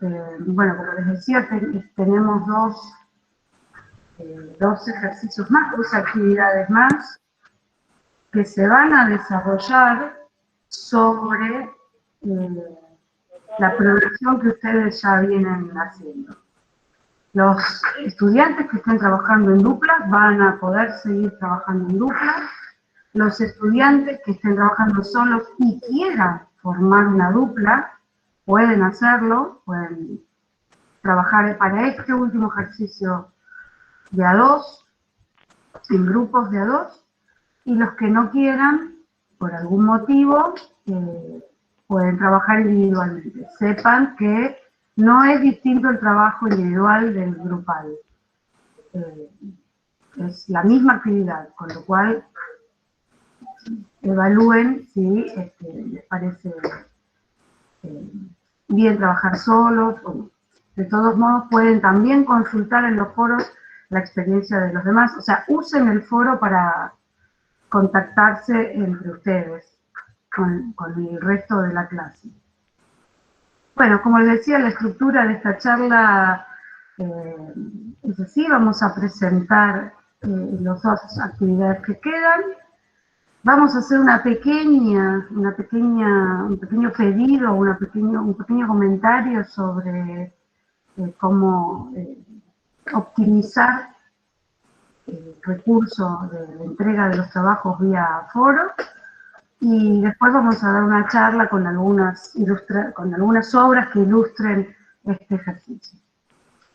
bueno, como les decía, tenemos dos ejercicios más, dos actividades más que se van a desarrollar sobre la producción que ustedes ya vienen haciendo. Los estudiantes que estén trabajando en duplas van a poder seguir trabajando en duplas. Los estudiantes que estén trabajando solos y quieran formar una dupla, pueden hacerlo, pueden trabajar para este último ejercicio de a dos, en grupos de a dos, y los que no quieran, por algún motivo, pueden trabajar individualmente. Sepan que no es distinto el trabajo individual del grupal. Es la misma actividad, con lo cual evalúen si les parece bien trabajar solos o no. De todos modos, pueden también consultar en los foros la experiencia de los demás. O sea, usen el foro para contactarse entre ustedes con el resto de la clase. Bueno, como les decía, la estructura de esta charla es así. Vamos a presentar las dos actividades que quedan. Vamos a hacer un pequeño pedido, un pequeño comentario sobre cómo optimizar el recurso de la entrega de los trabajos vía foro, y después vamos a dar una charla con algunas obras que ilustren este ejercicio.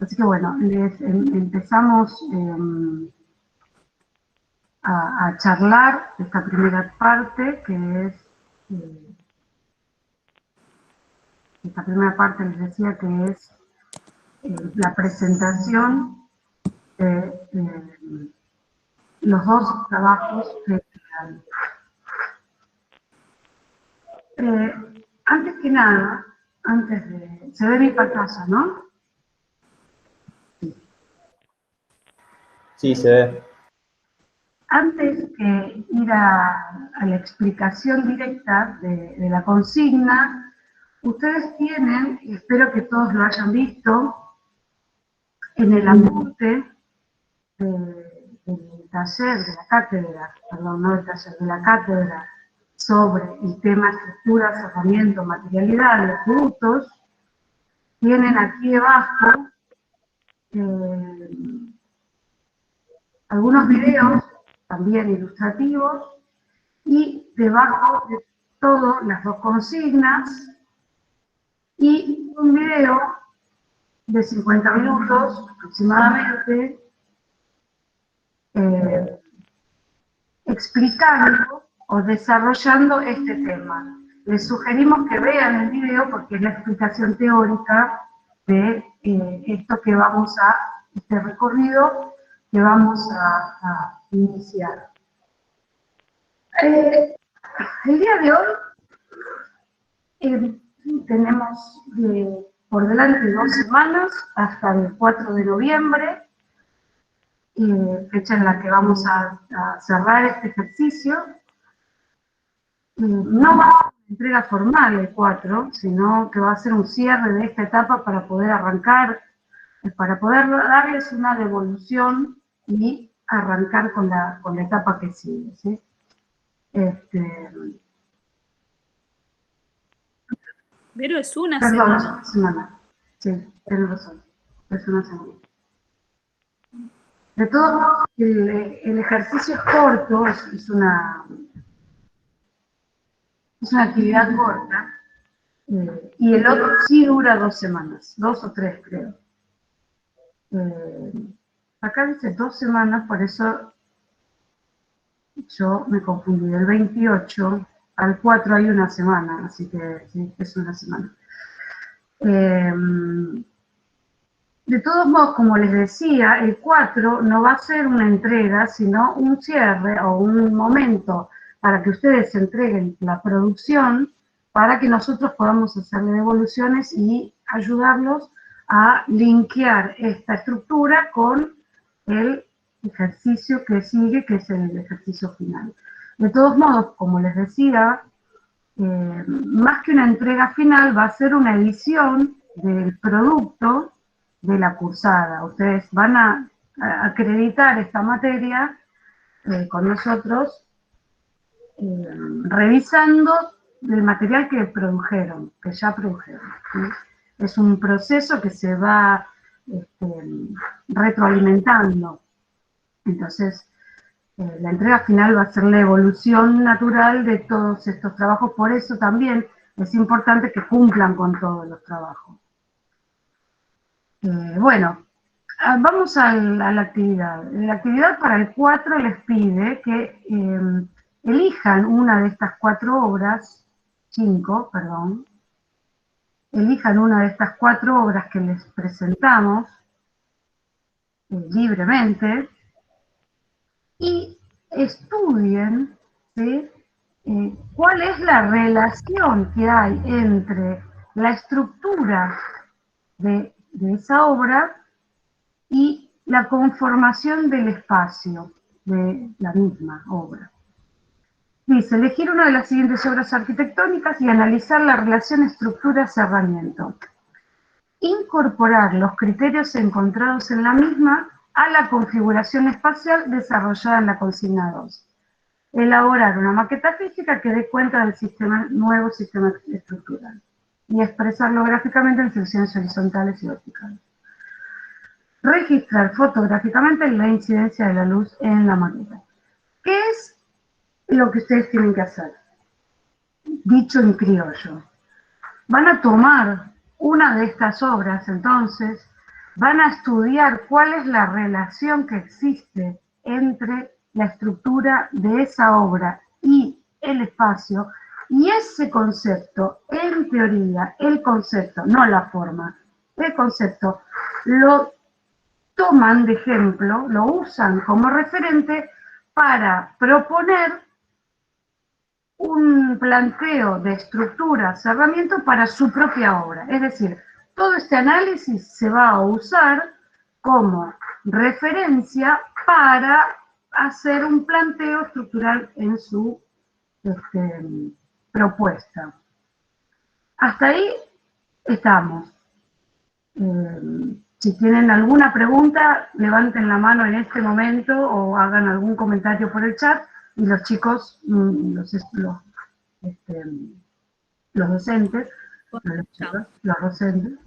Así que bueno, empezamos a charlar esta primera parte, que es esta primera parte les decía que es la presentación de los dos trabajos que antes que nada, se ve mi pantalla, ¿no? Sí, se ve. Antes que ir a la explicación directa de la consigna, ustedes tienen, y espero que todos lo hayan visto, en el apunte del taller, de la cátedra, perdón, no del taller, de la cátedra, sobre el tema estructura, cerramiento, materialidad de atributos, tienen aquí debajo algunos videos, también ilustrativos, y debajo de todo las dos consignas, y un video de 50 minutos aproximadamente, explicando o desarrollando este tema. Les sugerimos que vean el video porque es la explicación teórica de este recorrido que vamos a iniciar. El día de hoy tenemos por delante 2 semanas hasta el 4 de noviembre, fecha en la que vamos a cerrar este ejercicio. No va a ser una entrega formal el 4, sino que va a ser un cierre de esta etapa para poder arrancar, para poder darles una devolución y arrancar con la etapa que sigue, ¿sí? Pero es una semana. Sí, tienes razón. Es una semana. De todos modos, el ejercicio es corto, es una actividad corta, y el otro sí dura 2 semanas, 2 o 3 creo. Acá dice 2 semanas, por eso yo me confundí. Del 28 al 4 hay una semana, así que sí, es una semana. De todos modos, como les decía, el 4 no va a ser una entrega, sino un cierre o un momento para que ustedes entreguen la producción, para que nosotros podamos hacerle devoluciones y ayudarlos a linkear esta estructura con el ejercicio que sigue, que es el ejercicio final. De todos modos, como les decía, más que una entrega final, va a ser una edición del producto de la cursada. Ustedes van a acreditar esta materia con nosotros revisando el material que produjeron, que ya produjeron, ¿sí? Es un proceso que se va retroalimentando. Entonces, la entrega final va a ser la evolución natural de todos estos trabajos, por eso también es importante que cumplan con todos los trabajos. Bueno, vamos a la actividad. La actividad para el 4 les pide que elijan una de estas 4 obras, 5, perdón, elijan una de estas 4 obras que les presentamos libremente y estudien, ¿sí? ¿Cuál es la relación que hay entre la estructura de esa obra y la conformación del espacio de la misma obra? Dice, elegir una de las siguientes obras arquitectónicas y analizar la relación estructura-cerramiento. Incorporar los criterios encontrados en la misma a la configuración espacial desarrollada en la consigna 2. Elaborar una maqueta física que dé cuenta del nuevo sistema estructural y expresarlo gráficamente en secciones horizontales y verticales. Registrar fotográficamente la incidencia de la luz en la maqueta. ¿Qué es lo que ustedes tienen que hacer? Dicho en criollo. Van a tomar una de estas obras, entonces, van a estudiar cuál es la relación que existe entre la estructura de esa obra y el espacio, y ese concepto, en teoría, el concepto, no la forma, el concepto, lo toman de ejemplo, lo usan como referente para proponer un planteo de estructura, cerramiento para su propia obra. Es decir, todo este análisis se va a usar como referencia para hacer un planteo estructural en su propuesta. Hasta ahí estamos. Si tienen alguna pregunta, levanten la mano en este momento o hagan algún comentario por el chat y los chicos, los docentes, los docentes,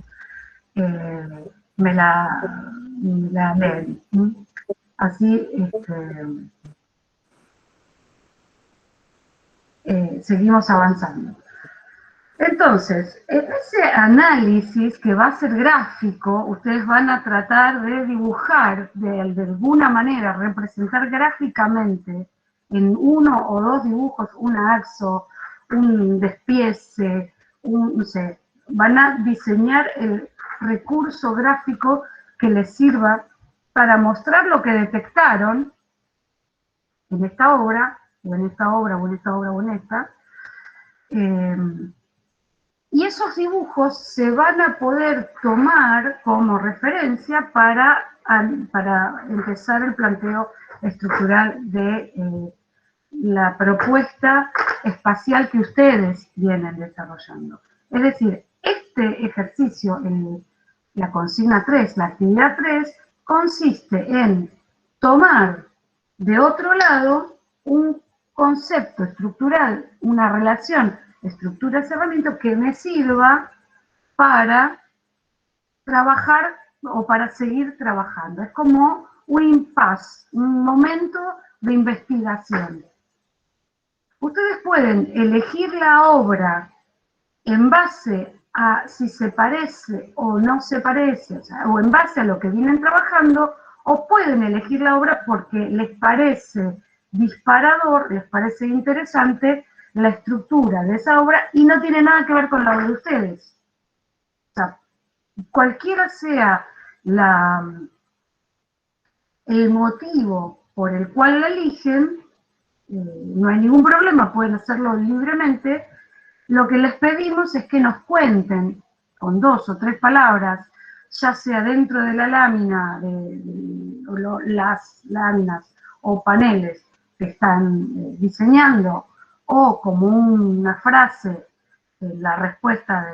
me la leen. Así seguimos avanzando. Entonces, en ese análisis que va a ser gráfico, ustedes van a tratar de dibujar, de alguna manera, representar gráficamente en 1 o 2 dibujos, un axo, un despiece, no sé, van a diseñar el recurso gráfico que les sirva para mostrar lo que detectaron en esta obra, o en esta obra, o en esta obra, o en esta. Y esos dibujos se van a poder tomar como referencia para empezar el planteo estructural de la propuesta espacial que ustedes vienen desarrollando. Es decir, este ejercicio, la consigna 3, la actividad 3, consiste en tomar de otro lado un concepto estructural, una relación estructura-cerramiento que me sirva para trabajar o para seguir trabajando. Es como un impasse, un momento de investigación. Ustedes pueden elegir la obra en base a si se parece o no se parece, o en base a lo que vienen trabajando, o pueden elegir la obra porque les parece disparador, les parece interesante la estructura de esa obra y no tiene nada que ver con la de ustedes. O sea, cualquiera sea el motivo por el cual la eligen, no hay ningún problema, pueden hacerlo libremente. Lo que les pedimos es que nos cuenten con 2 o 3 palabras, ya sea dentro de la lámina, las láminas o paneles que están diseñando, o como una frase, la respuesta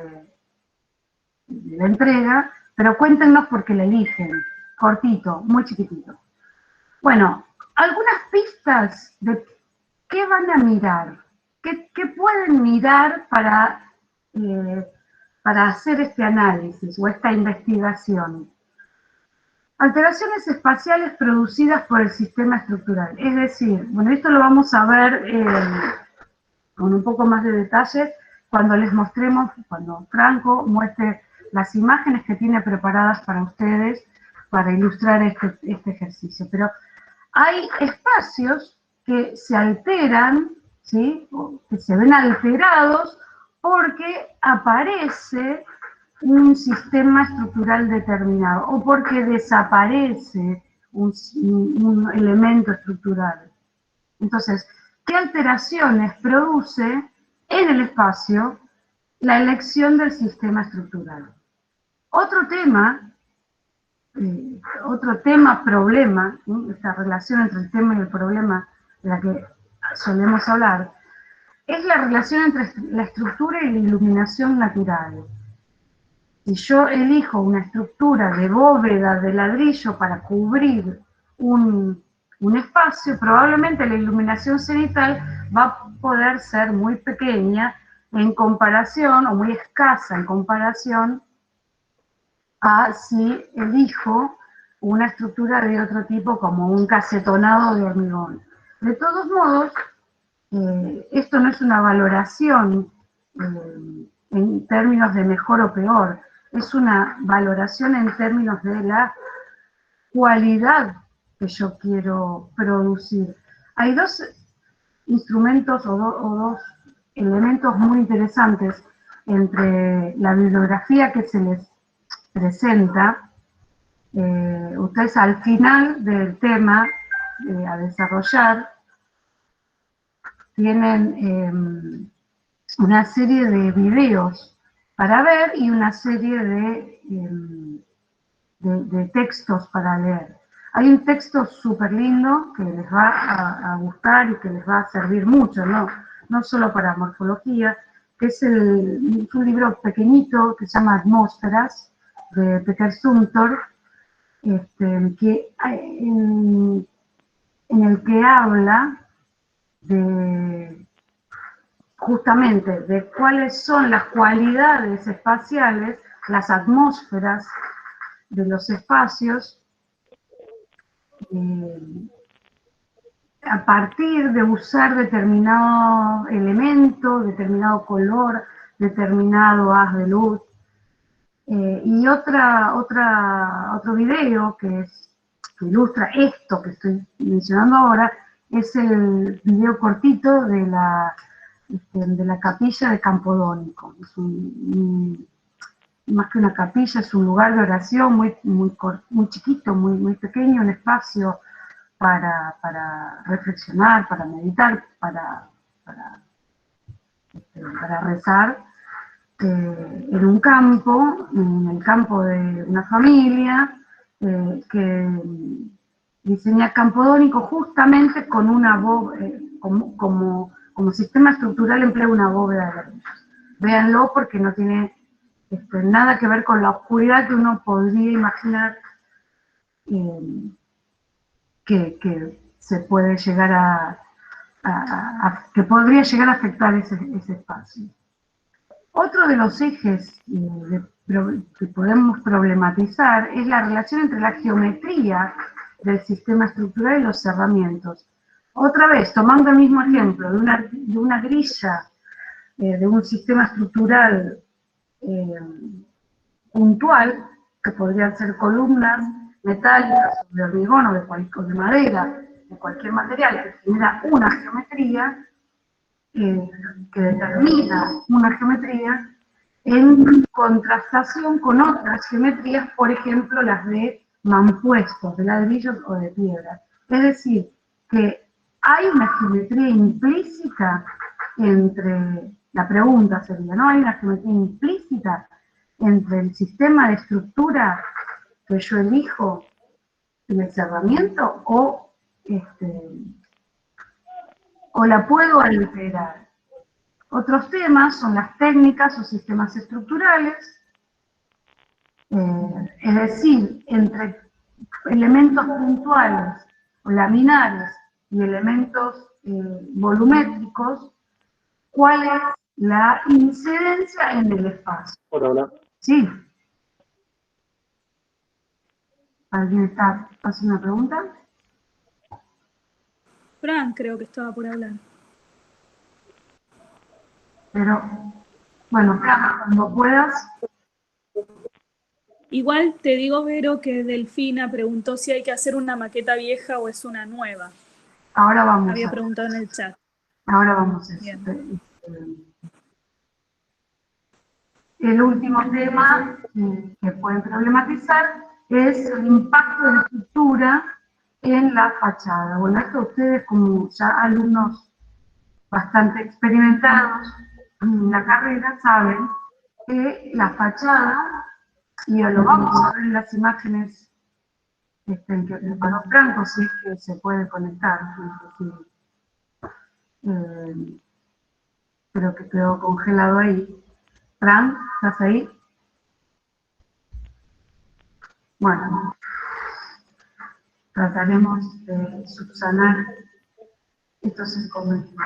de la entrega, pero cuéntenos por qué la eligen. Cortito, muy chiquitito. Bueno, algunas pistas de qué van a mirar, qué pueden mirar para hacer este análisis o esta investigación. Alteraciones espaciales producidas por el sistema estructural. Es decir, bueno, esto lo vamos a ver con un poco más de detalle cuando les mostremos, cuando Franco muestre las imágenes que tiene preparadas para ustedes para ilustrar este ejercicio. Pero hay espacios que se alteran, ¿sí? O que se ven alterados porque aparece un sistema estructural determinado o porque desaparece un elemento estructural. Entonces, ¿qué alteraciones produce en el espacio la elección del sistema estructural? Otro tema, problema, ¿sí? Esta relación entre el tema y el problema de la que solemos hablar, es la relación entre la estructura y la iluminación natural. Si yo elijo una estructura de bóveda de ladrillo para cubrir un espacio, probablemente la iluminación cenital va a poder ser muy pequeña en comparación, o muy escasa en comparación, a si elijo una estructura de otro tipo como un casetonado de hormigón. De todos modos, esto no es una valoración en términos de mejor o peor, es una valoración en términos de la cualidad que yo quiero producir. Hay dos instrumentos o dos elementos muy interesantes entre la bibliografía que se les presenta. Ustedes al final del tema a desarrollar tienen una serie de videos para ver y una serie de textos para leer. Hay un texto súper lindo que les va a gustar y que les va a servir mucho, no solo para morfología, que es un libro pequeñito que se llama Atmósferas, de Peter Zumthor, que en el que habla justamente de cuáles son las cualidades espaciales, las atmósferas de los espacios, a partir de usar determinado elemento, determinado color, determinado haz de luz. Y otro video que ilustra esto que estoy mencionando ahora es el video cortito de la capilla de Campodónico. Es más que una capilla, es un lugar de oración muy chiquito, muy pequeño, un espacio para reflexionar, para meditar, para rezar, en el campo de una familia que diseña Campodónico justamente con una bóveda, como sistema estructural emplea una bóveda de ladrillos. Véanlo porque no tiene nada que ver con la oscuridad que uno podría imaginar que se puede llegar que podría llegar a afectar ese espacio. Otro de los ejes que podemos problematizar es la relación entre la geometría del sistema estructural y los cerramientos. Otra vez, tomando el mismo ejemplo de una grilla de un sistema estructural puntual, que podrían ser columnas metálicas, de hormigón o de madera, de cualquier material que genera una geometría, que determina una geometría en contrastación con otras geometrías, por ejemplo, las de mampuestos, de ladrillos o de piedra. Es decir, que hay una geometría implícita la pregunta sería, ¿no? ¿Hay una geometría implícita entre el sistema de estructura que yo elijo en el cerramiento o la puedo alterar? Otros temas son las técnicas o sistemas estructurales, Es decir, entre elementos puntuales o laminares y elementos volumétricos, ¿cuál es la incidencia en el espacio? Hola. Sí. ¿Alguien está haciendo una pregunta? Fran creo que estaba por hablar. Pero, bueno, Fran, cuando puedas. Igual te digo, Vero, que Delfina preguntó si hay que hacer una maqueta vieja o es una nueva. Ahora vamos Había a preguntado en el chat. Ahora vamos a eso. Bien. El último tema que pueden problematizar es el impacto de la estructura en la fachada. Bueno, esto ustedes como ya alumnos bastante experimentados en la carrera saben que la fachada, y lo vamos a ver en las imágenes que preparó Franco, si es que se puede conectar, pero que quedó congelado ahí. Fran, ¿estás ahí? Bueno, trataremos de subsanar estos inconvenientes.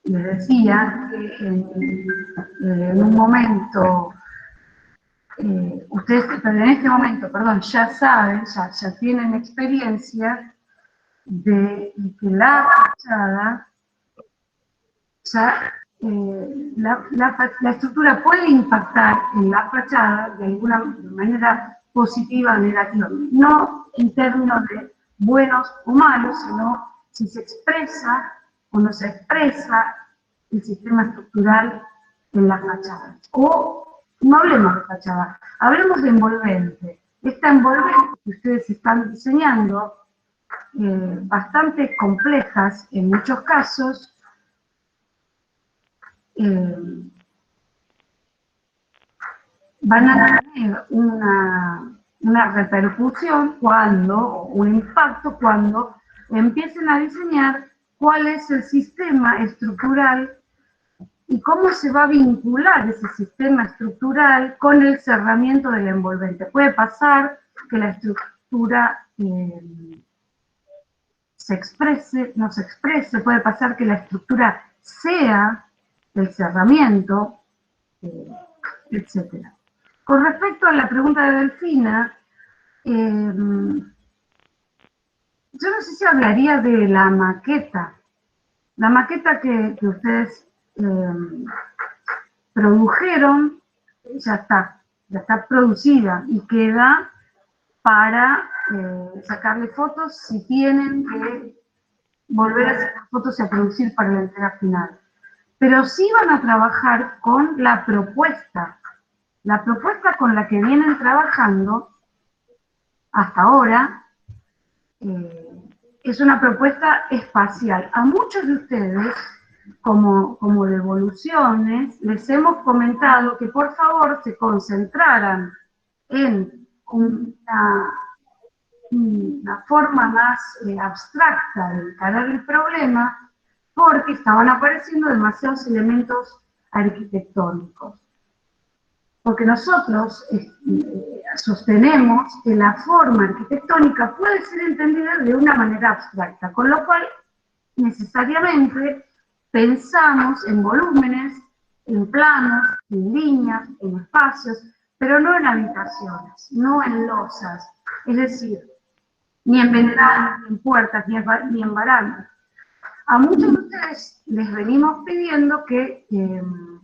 Les decía que en un momento, ustedes, pero en este momento, perdón, ya saben, ya tienen experiencia de que la fachada, la estructura puede impactar en la fachada de alguna manera positiva o negativa, no en términos de buenos o malos, sino si se expresa o no se expresa el sistema estructural en la fachada. O no hablemos de fachada, hablemos de envolvente. Esta envolvente que ustedes están diseñando, bastante complejas en muchos casos, van a tener una repercusión un impacto cuando empiecen a diseñar cuál es el sistema estructural y cómo se va a vincular ese sistema estructural con el cerramiento del envolvente. Puede pasar que la estructura se exprese, no se exprese, puede pasar que la estructura sea el cerramiento, etc. Con respecto a la pregunta de Delfina, yo no sé si hablaría de la maqueta. La maqueta que ustedes produjeron ya está producida y queda para sacarle fotos si tienen que volver a sacar fotos y a producir para la entrega final. Pero sí van a trabajar con la propuesta con la que vienen trabajando hasta ahora, es una propuesta espacial. A muchos de ustedes, como devoluciones, les hemos comentado que por favor se concentraran en una forma más abstracta de encarar el problema, porque estaban apareciendo demasiados elementos arquitectónicos. Porque nosotros sostenemos que la forma arquitectónica puede ser entendida de una manera abstracta, con lo cual necesariamente pensamos en volúmenes, en planos, en líneas, en espacios, pero no en habitaciones, no en losas, es decir, ni en ventanas, ni en puertas, ni en barandas. A muchos de ustedes les venimos pidiendo que,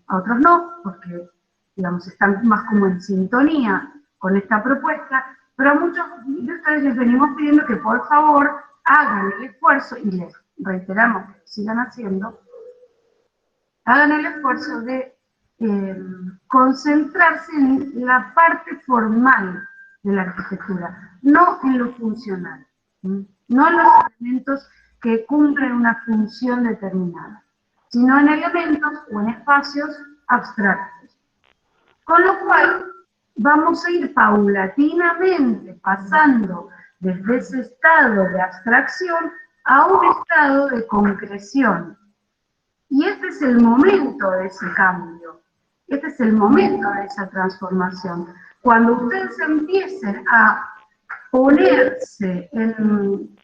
a otros no, porque digamos, están más como en sintonía con esta propuesta, pero a muchos de ustedes les venimos pidiendo que por favor hagan el esfuerzo, y les reiteramos que lo sigan haciendo, hagan el esfuerzo de concentrarse en la parte formal de la arquitectura, no en lo funcional, no en los elementos que cumplen una función determinada, sino en elementos o en espacios abstractos. Con lo cual, vamos a ir paulatinamente pasando desde ese estado de abstracción a un estado de concreción. Y este es el momento de ese cambio. este es el momento de esa transformación. Cuando ustedes empiecen a ponerse en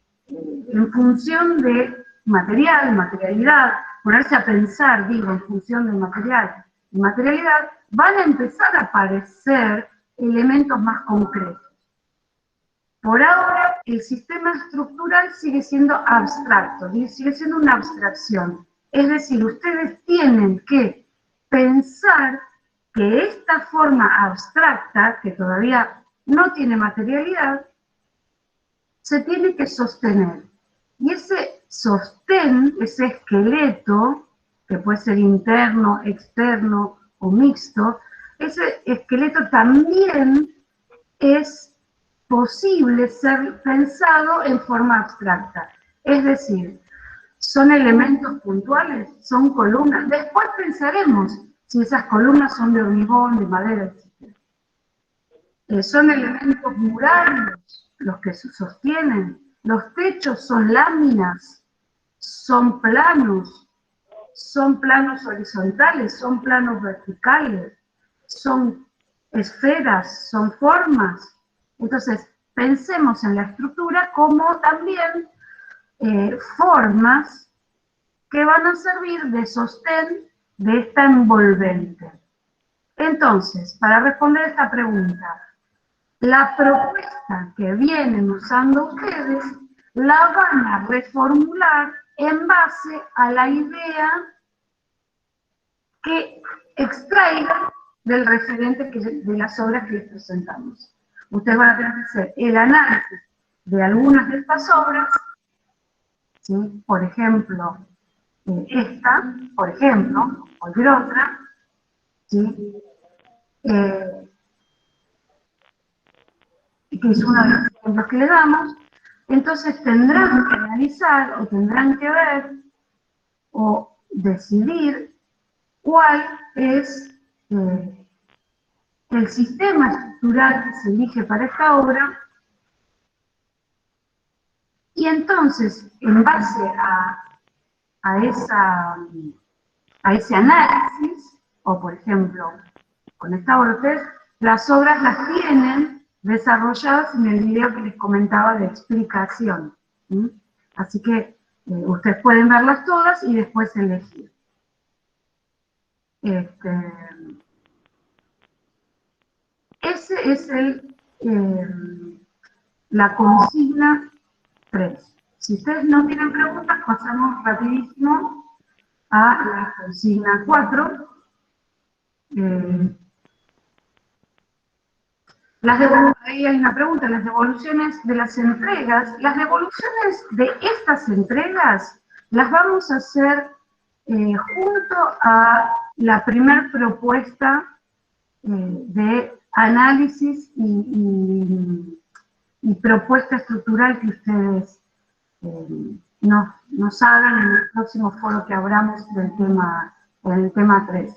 función de material, materialidad, ponerse a pensar, digo, en función de material y materialidad, van a empezar a aparecer elementos más concretos. Por ahora, el sistema estructural sigue siendo abstracto, sigue siendo una abstracción. Es decir, ustedes tienen que pensar que esta forma abstracta, que todavía no tiene materialidad, se tiene que sostener. Y ese sostén, ese esqueleto, que puede ser interno, externo o mixto, ese esqueleto también es posible ser pensado en forma abstracta. Es decir, son elementos puntuales, son columnas. Después pensaremos si esas columnas son de hormigón, de madera, etc. Son elementos murales los que se sostienen. Los techos son láminas, son planos horizontales, son planos verticales, son esferas, son formas. Entonces, pensemos en la estructura como también formas que van a servir de sostén de esta envolvente. Entonces, para responder esta pregunta, la propuesta que vienen usando ustedes la van a reformular en base a la idea que extraigan del referente de las obras que les presentamos. Ustedes van a tener que hacer el análisis de algunas de estas obras, ¿sí? Por ejemplo, esta, por ejemplo, cualquier otra, ¿sí? Que es uno de los ejemplos que le damos. Entonces tendrán que analizar o tendrán que ver o decidir cuál es el sistema estructural que se elige para esta obra, y entonces, en base a ese análisis, o por ejemplo, con esta obra, las obras las tienen desarrolladas en el video que les comentaba de explicación. ¿Sí? Así que ustedes pueden verlas todas y después elegir. Ese es la consigna 3. Si ustedes no tienen preguntas, pasamos rapidísimo a la consigna 4. Ahí hay una pregunta, las devoluciones de las entregas. Las devoluciones de estas entregas las vamos a hacer junto a la primera propuesta de análisis y propuesta estructural que ustedes nos hagan en el próximo foro que abramos del tema 3.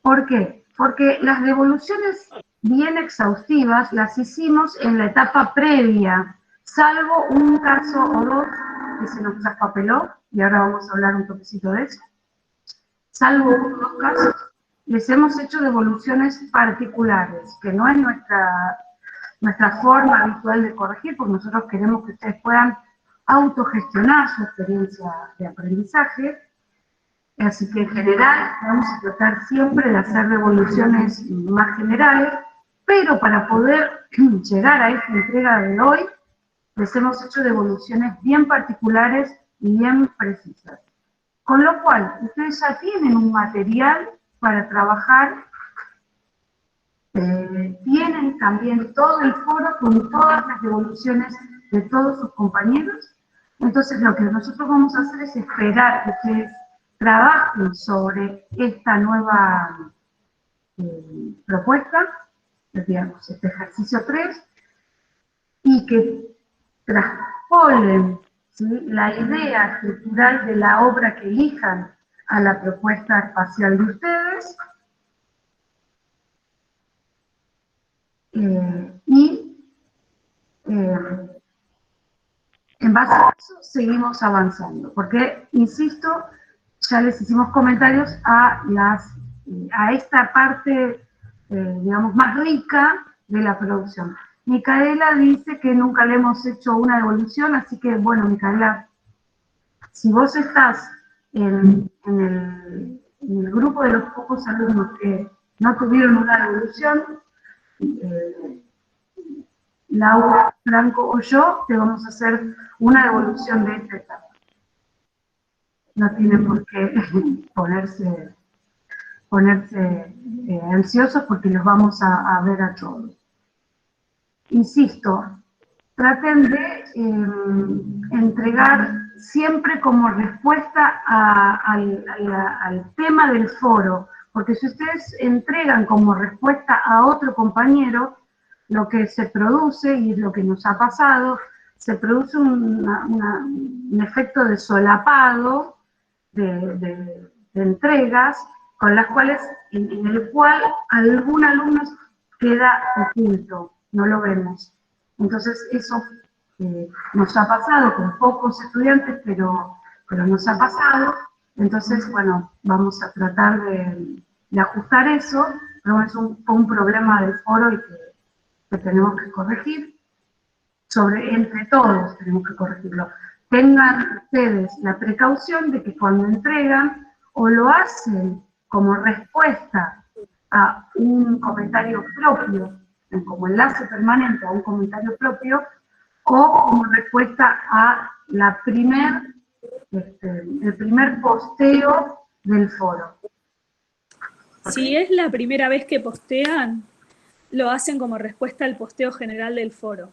¿Por qué? Porque las devoluciones bien exhaustivas las hicimos en la etapa previa, salvo un caso o dos que se nos traspapeló, y ahora vamos a hablar un toquecito de eso. Salvo unos dos casos, les hemos hecho devoluciones particulares, que no es nuestra forma habitual de corregir, porque nosotros queremos que ustedes puedan autogestionar su experiencia de aprendizaje. Así que en general vamos a tratar siempre de hacer devoluciones más generales, pero para poder llegar a esta entrega de hoy, les hemos hecho devoluciones bien particulares y bien precisas. Con lo cual, ustedes ya tienen un material para trabajar, tienen también todo el foro con todas las devoluciones de todos sus compañeros. Entonces, lo que nosotros vamos a hacer es esperar que ustedes trabajen sobre esta nueva propuesta, digamos, este ejercicio 3, y que traspolen, ¿sí?, la idea estructural de la obra que elijan a la propuesta espacial de ustedes, en base a eso seguimos avanzando, porque, insisto, ya les hicimos comentarios a las a esta parte, digamos, más rica de la producción. Micaela dice que nunca le hemos hecho una devolución, así que, bueno, Micaela, si vos estás en el grupo de los pocos alumnos que no tuvieron una devolución, Laura, Franco o yo, te vamos a hacer una devolución de esta etapa. No tiene por qué ponerse ansiosos porque los vamos a ver a todos. Insisto, traten de entregar siempre como respuesta al tema del foro, porque si ustedes entregan como respuesta a otro compañero, lo que se produce, y es lo que nos ha pasado, se produce un efecto de solapado de entregas, con las cuales, en el cual algún alumno queda oculto, no lo vemos. Entonces eso nos ha pasado con pocos estudiantes, pero nos ha pasado. Entonces, bueno, vamos a tratar de ajustar eso, pero es un problema del foro y que tenemos que corregir. Entre todos tenemos que corregirlo. Tengan ustedes la precaución de que cuando entregan o lo hacen como respuesta a un comentario propio, como enlace permanente a un comentario propio, o como respuesta a el primer posteo del foro. Si es la primera vez que postean, lo hacen como respuesta al posteo general del foro.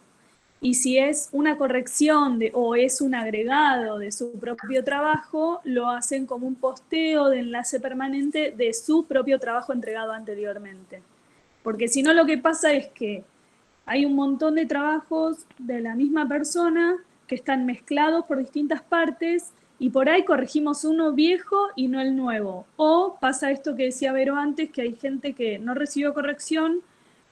Y si es una corrección o es un agregado de su propio trabajo, lo hacen como un posteo de enlace permanente de su propio trabajo entregado anteriormente. Porque si no, lo que pasa es que hay un montón de trabajos de la misma persona que están mezclados por distintas partes y por ahí corregimos uno viejo y no el nuevo. O pasa esto que decía Vero antes, que hay gente que no recibió corrección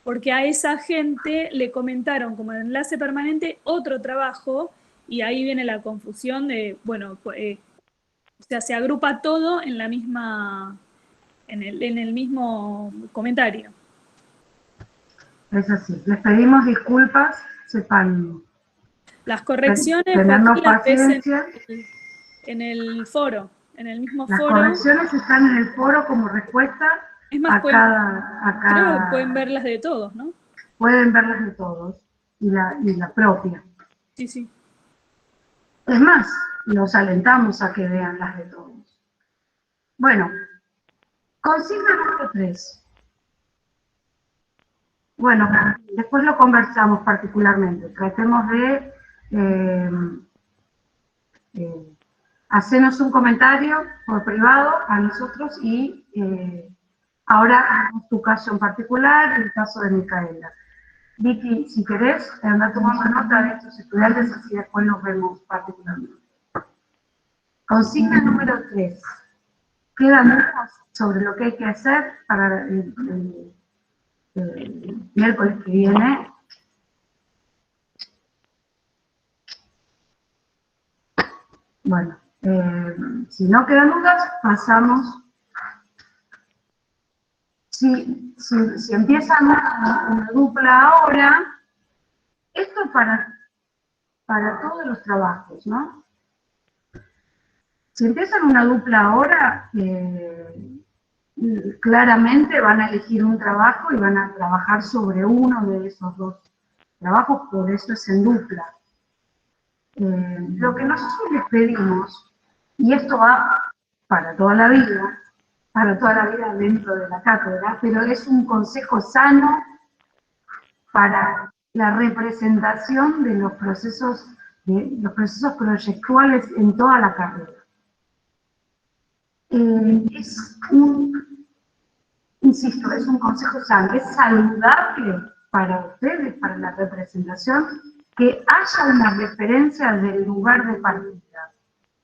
porque a esa gente le comentaron como enlace permanente otro trabajo y ahí viene la confusión de, bueno, o sea, se agrupa todo en la misma, en el mismo comentario. Es así. Les pedimos disculpas, sepan Las correcciones tenernos paciencia. En el foro, en el mismo Las foro. correcciones están en el foro como respuesta Es más, creo que pueden verlas de todos, ¿no? Pueden verlas de todos y la propia. Sí, sí. Es más, los alentamos a que vean las de todos. Bueno, consigna número 3. Bueno, después lo conversamos particularmente. Tratemos de hacernos un comentario por privado a nosotros y ahora tu caso en particular, el caso de Micaela. Vicky, si querés, anda tomando nota de estos estudiantes, así después los vemos particularmente. Consigna número 3. ¿Quedan dudas sobre lo que hay que hacer para el miércoles que viene? Bueno, si no quedan dudas, pasamos. Si empiezan una dupla ahora, esto es para todos los trabajos, ¿no? Si empiezan una dupla ahora, claramente van a elegir un trabajo y van a trabajar sobre uno de esos dos trabajos, por eso es en dupla. Lo que nosotros les pedimos, y esto va para toda la vida dentro de la cátedra, pero es un consejo sano para la representación de los procesos proyectuales en toda la carrera. Insisto, es un consejo sano, es saludable para ustedes, para la representación, que haya una referencia del lugar de partida,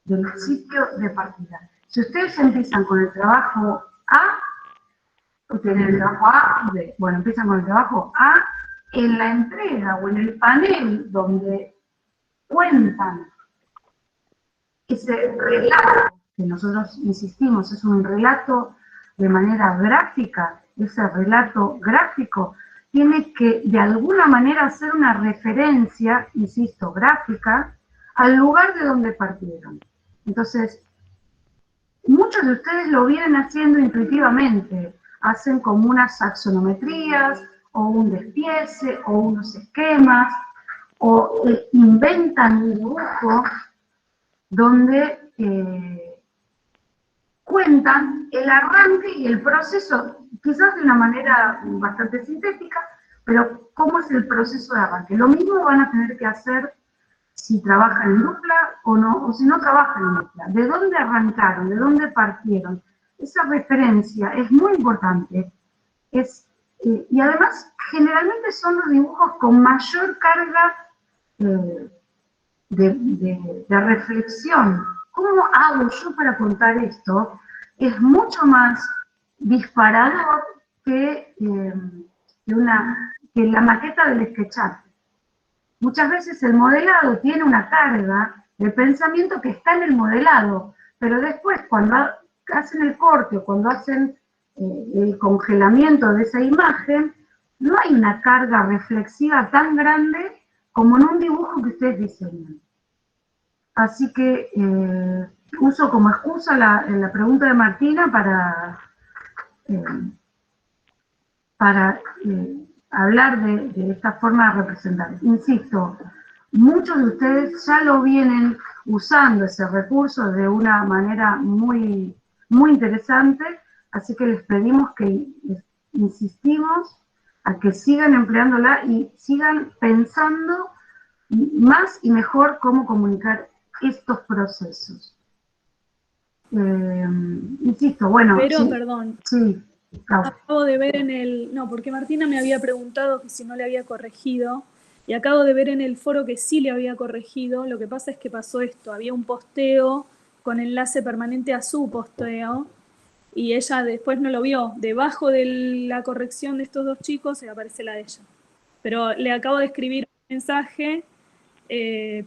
del sitio de partida. Si ustedes empiezan con el trabajo A, tienen el trabajo A y B, bueno, empiezan con el trabajo A, en la entrega o en el panel donde cuentan ese relato, que nosotros insistimos, es un relato de manera gráfica, ese relato gráfico, tiene que de alguna manera hacer una referencia, insisto, gráfica, al lugar de donde partieron. Entonces, muchos de ustedes lo vienen haciendo intuitivamente, hacen como unas axonometrías, o un despiece, o unos esquemas, o inventan un dibujo donde cuentan el arranque y el proceso, quizás de una manera bastante sintética, pero cómo es el proceso de arranque. Lo mismo van a tener que hacer si trabajan en dupla o no, o si no trabajan en dupla. ¿De dónde arrancaron? ¿De dónde partieron? Esa referencia es muy importante. Y además, generalmente son los dibujos con mayor carga de reflexión. ¿Cómo hago yo para contar esto? Es mucho más disparador que la maqueta del SketchUp. Muchas veces el modelado tiene una carga de pensamiento que está en el modelado, pero después cuando hacen el corte o cuando hacen el congelamiento de esa imagen, no hay una carga reflexiva tan grande como en un dibujo que ustedes diseñan. Así que uso como excusa la pregunta de Martina para hablar de esta forma de representar. Insisto, muchos de ustedes ya lo vienen usando ese recurso de una manera muy, muy interesante, así que les pedimos que insistimos a que sigan empleándola y sigan pensando más y mejor cómo comunicar estos procesos. Insisto, bueno... Pero, sí, perdón, sí, acabo de ver en el... No, porque Martina me había preguntado que si no le había corregido, y acabo de ver en el foro que sí le había corregido. Lo que pasa es que pasó esto, había un posteo con enlace permanente a su posteo, y ella después no lo vio. Debajo de la corrección de estos dos chicos aparece la de ella. Pero le acabo de escribir un mensaje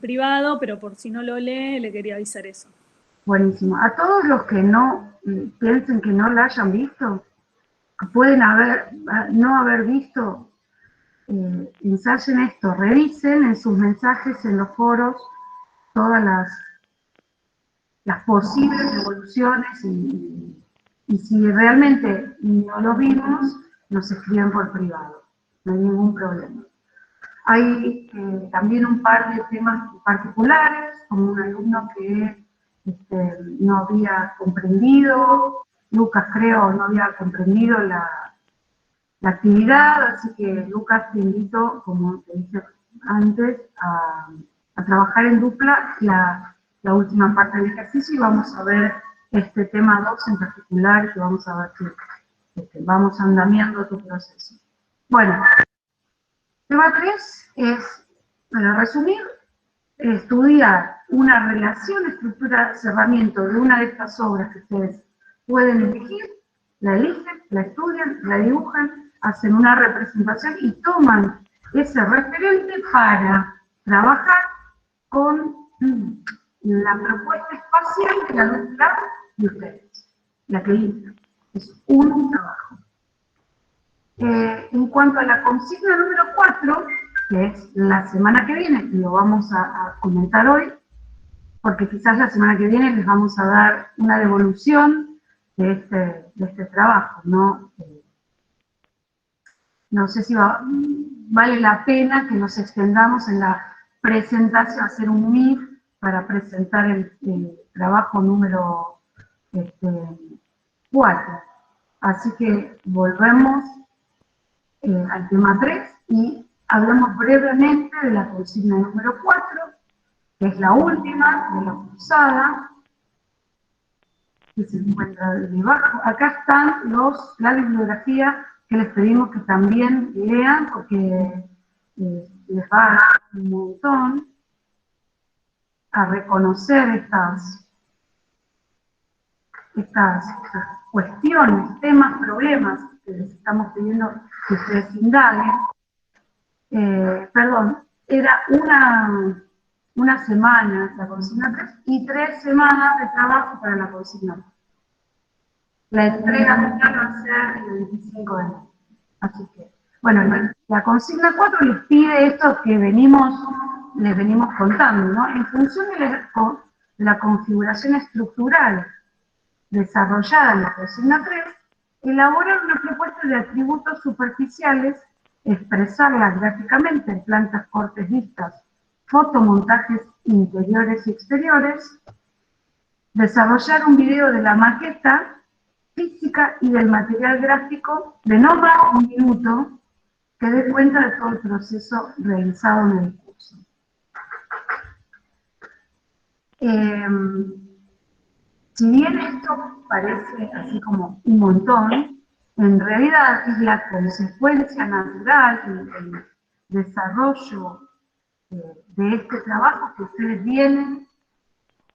privado, pero por si no lo lee, le quería avisar eso. buenísimo. A todos los que no piensen que no la hayan visto, que pueden no haber visto, ensayen esto, revisen en sus mensajes, en los foros, todas las posibles evoluciones y si realmente no lo vimos, nos escriben por privado, no hay ningún problema. Hay también un par de temas particulares, como un alumno que no había comprendido, Lucas creo no había comprendido la actividad, así que Lucas te invito, como te dije antes, a trabajar en dupla la última parte del ejercicio y vamos a ver este tema 2 en particular, que vamos a ver si vamos andamiando tu proceso. Bueno, tema 3 es, para resumir, estudiar una relación, estructura, cerramiento de una de estas obras que ustedes pueden elegir, la eligen, la estudian, la dibujan, hacen una representación y toman ese referente para trabajar con la propuesta espacial de la dupla de ustedes, la que eligen. Es un trabajo. En cuanto a la consigna número 4, que es la semana que viene, y lo vamos a comentar hoy, porque quizás la semana que viene les vamos a dar una devolución de este trabajo, ¿no? No sé si vale la pena que nos extendamos en la presentación, hacer un MIF para presentar el trabajo número 4. Así que volvemos al tema 3 y hablamos brevemente de la consigna número 4, que es la última de la cursada, que se encuentra debajo. Acá están la bibliografía que les pedimos que también lean, porque les va a dar un montón a reconocer estas cuestiones, temas, problemas que les estamos pidiendo que ustedes indaguen. Perdón, era una semana la consigna 3 y 3 semanas de trabajo para la consigna 4. La entrega final va a ser el 25 de enero. Así que, bueno, la consigna 4 les pide esto que les venimos contando, ¿no? En función de la configuración estructural desarrollada en la consigna 3, elaborar una propuesta de atributos superficiales, expresarlas gráficamente en plantas, cortes, vistas, fotomontajes interiores y exteriores, desarrollar un video de la maqueta física y del material gráfico de no más de un minuto que dé cuenta de todo el proceso realizado en el curso. Si bien esto parece así como un montón, en realidad es la consecuencia natural del desarrollo de este trabajo que ustedes vienen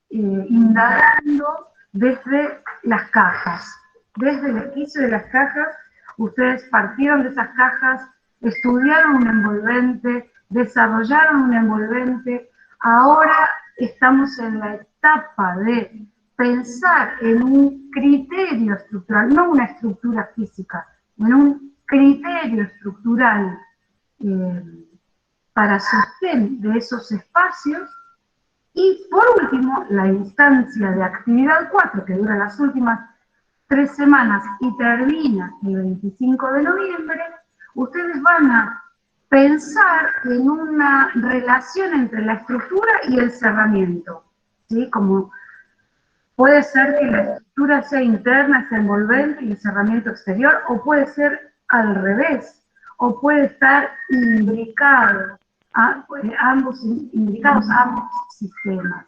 indagando desde las cajas. Desde el esquizo de las cajas, ustedes partieron de esas cajas, estudiaron un envolvente, desarrollaron un envolvente, ahora estamos en la etapa de pensar en un criterio estructural, no una estructura física, en un criterio estructural para sostén de esos espacios. Y por último, la instancia de actividad 4, que dura las últimas 3 semanas y termina el 25 de noviembre, ustedes van a pensar en una relación entre la estructura y el cerramiento, ¿sí? Como puede ser que la estructura sea interna, sea envolvente y el cerramiento exterior, o puede ser al revés, o puede estar imbricado, ambos sistemas.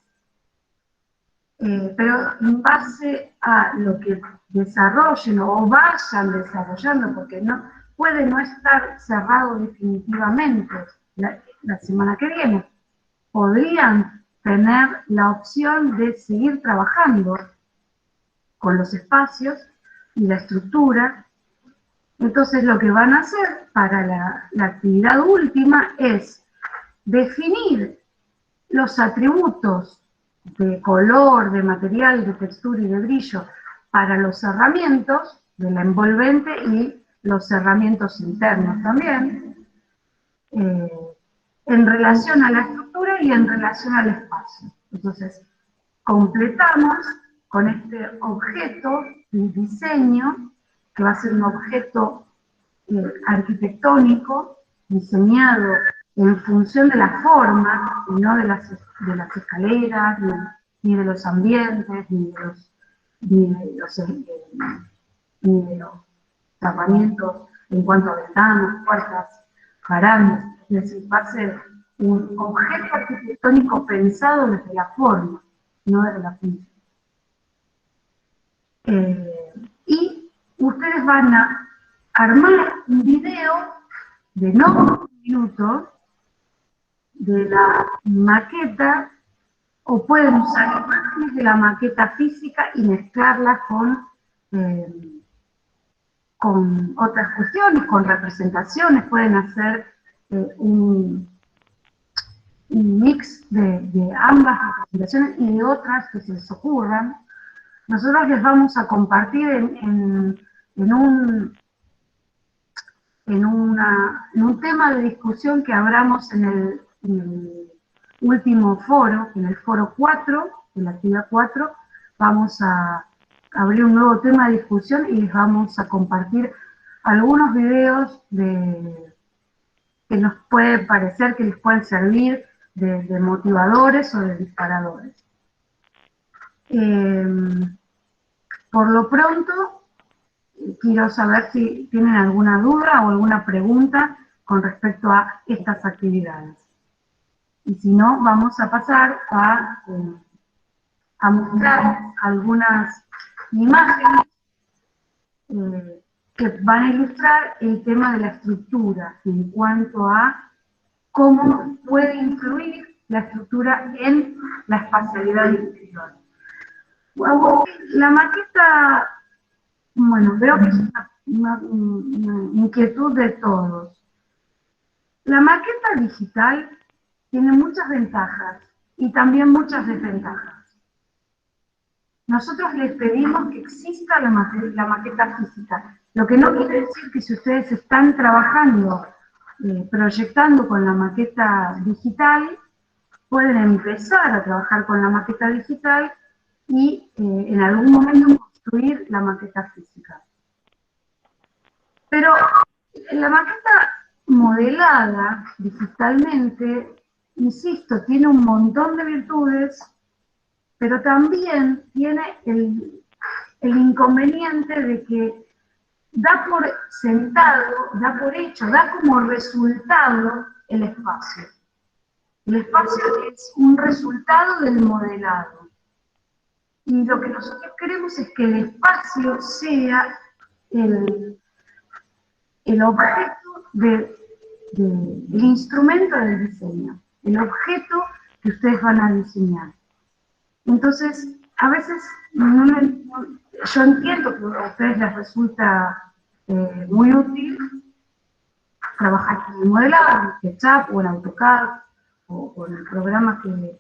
Pero en base a lo que desarrollen o vayan desarrollando, porque no puede no estar cerrado definitivamente la semana que viene, podrían tener la opción de seguir trabajando con los espacios y la estructura. Entonces lo que van a hacer para la actividad última es definir los atributos de color, de material, de textura y de brillo para los cerramientos de la envolvente y los cerramientos internos también, en relación a la estructura y en relación al espacio. Entonces, completamos con este objeto de diseño, que va a ser un objeto arquitectónico, diseñado en función de la forma, y no de las escaleras, ni de los ambientes, ni de los tapamientos en cuanto a ventanas, puertas, barandas. Es decir, va a ser un objeto arquitectónico pensado desde la forma, no desde la función. Y ustedes van a armar un video de no un minuto de la maqueta, o pueden usar imágenes de la maqueta física y mezclarlas con otras cuestiones, con representaciones, pueden hacer un mix de ambas representaciones y de otras que se les ocurran. Nosotros les vamos a compartir en un tema de discusión que abramos en el último foro, en el foro 4, en la actividad 4, vamos a abrir un nuevo tema de discusión y les vamos a compartir algunos videos que nos puede parecer que les pueden servir de motivadores o de disparadores. Por lo pronto, quiero saber si tienen alguna duda o alguna pregunta con respecto a estas actividades. Y si no, vamos a pasar a mostrar algunas imágenes que van a ilustrar el tema de la estructura en cuanto a cómo puede influir la estructura en la espacialidad interior. La maqueta, bueno, veo que es una inquietud de todos. La maqueta digital tiene muchas ventajas y también muchas desventajas. nosotros les pedimos que exista la maqueta física. Lo que no quiere decir que si ustedes están trabajando, proyectando con la maqueta digital, pueden empezar a trabajar con la maqueta digital y en algún momento construir la maqueta física. Pero la maqueta modelada digitalmente, insisto, tiene un montón de virtudes, pero también tiene el inconveniente de que da por sentado, da por hecho, da como resultado el espacio. El espacio es un resultado del modelado. Y lo que nosotros queremos es que el espacio sea el objeto el instrumento del diseño, el objeto que ustedes van a diseñar. Entonces, a veces yo entiendo que a ustedes les resulta muy útil trabajar en el modelado, en SketchUp o en AutoCAD o en el programa que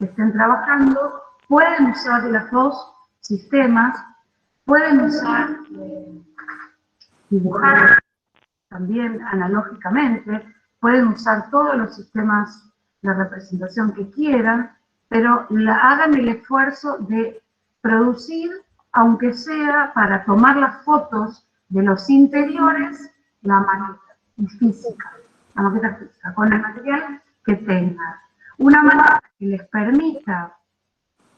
estén trabajando. Pueden usar los dos sistemas, pueden usar dibujar también analógicamente, pueden usar todos los sistemas de representación que quieran, pero hagan el esfuerzo de producir, aunque sea para tomar las fotos de los interiores, la maqueta física, con el material que tengan. Una maqueta que les permita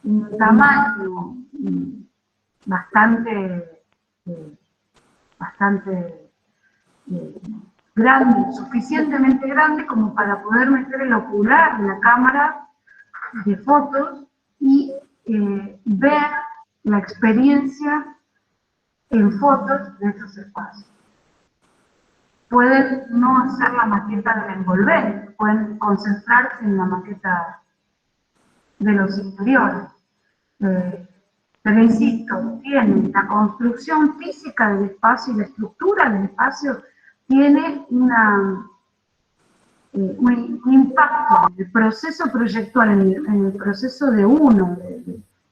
un tamaño bastante grande, suficientemente grande como para poder meter el ocular de la cámara de fotos y ver la experiencia en fotos de esos espacios. Pueden no hacer la maqueta del envolvente, pueden concentrarse en la maqueta de los interiores. Pero insisto, tienen la construcción física del espacio y la estructura del espacio tiene un impacto en el proceso proyectual, en el proceso de uno,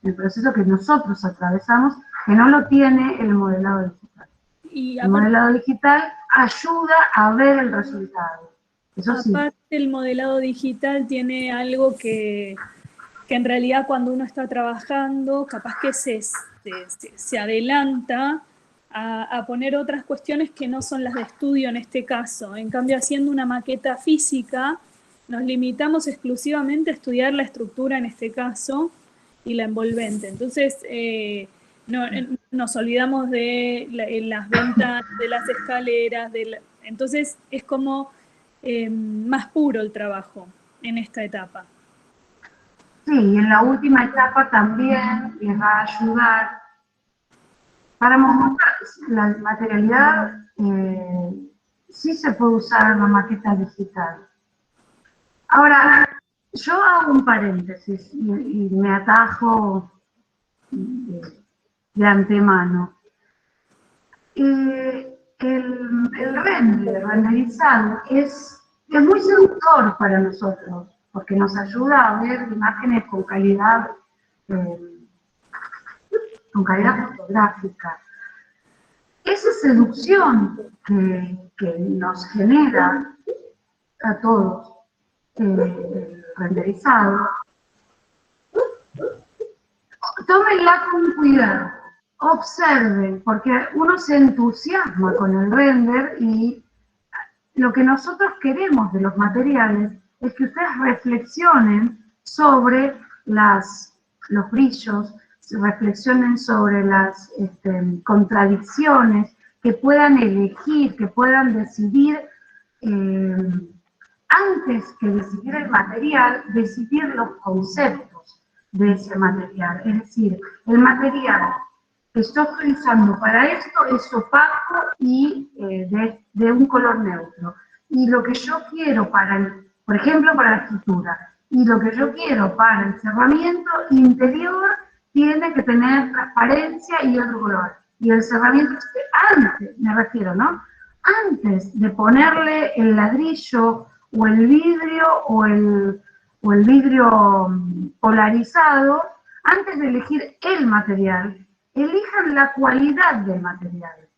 el proceso que nosotros atravesamos, que no lo tiene el modelado digital. El modelado digital ayuda a ver el resultado. Eso sí. Aparte, el modelado digital tiene algo que en realidad cuando uno está trabajando, capaz que se adelanta a poner otras cuestiones que no son las de estudio en este caso. En cambio, haciendo una maqueta física, nos limitamos exclusivamente a estudiar la estructura en este caso y la envolvente. Entonces, nos olvidamos de las ventanas, de las escaleras, entonces es como más puro el trabajo en esta etapa. Sí, y en la última etapa también les va a ayudar para mostrar la materialidad. Sí se puede usar una maqueta digital. Ahora, yo hago un paréntesis y me atajo de antemano. El renderizado es muy seductor para nosotros, porque nos ayuda a ver imágenes con calidad fotográfica. Esa seducción que nos genera a todos el renderizado, tómenla con cuidado, observen, porque uno se entusiasma con el render y lo que nosotros queremos de los materiales es que ustedes reflexionen sobre los brillos, reflexionen sobre las contradicciones, que puedan elegir, que puedan decidir, antes que decidir el material, decidir los conceptos de ese material. Es decir, el material que estoy utilizando para esto es opaco y de un color neutro. Y lo que yo quiero por ejemplo, para la escritura, y lo que yo quiero para el cerramiento interior tiene que tener transparencia y otro color. Y el cerramiento, antes, me refiero, ¿no? Antes de ponerle el ladrillo o el vidrio o el vidrio polarizado, antes de elegir el material, elijan la cualidad del material.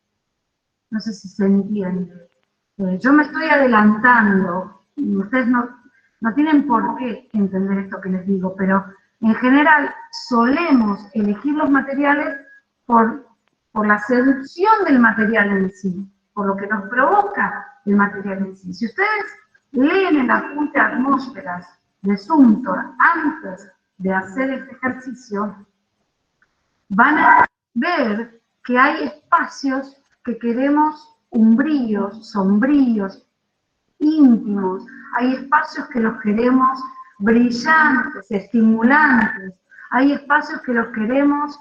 No sé si se entiende. Yo me estoy adelantando, ustedes no tienen por qué entender esto que les digo, pero en general solemos elegir los materiales por la seducción del material en sí, por lo que nos provoca el material en sí. Si ustedes leen el apunte Atmósferas de Zumthor antes de hacer este ejercicio, van a ver que hay espacios que queremos umbríos, sombríos, íntimos. Hay espacios que los queremos brillantes, estimulantes. Hay espacios que los queremos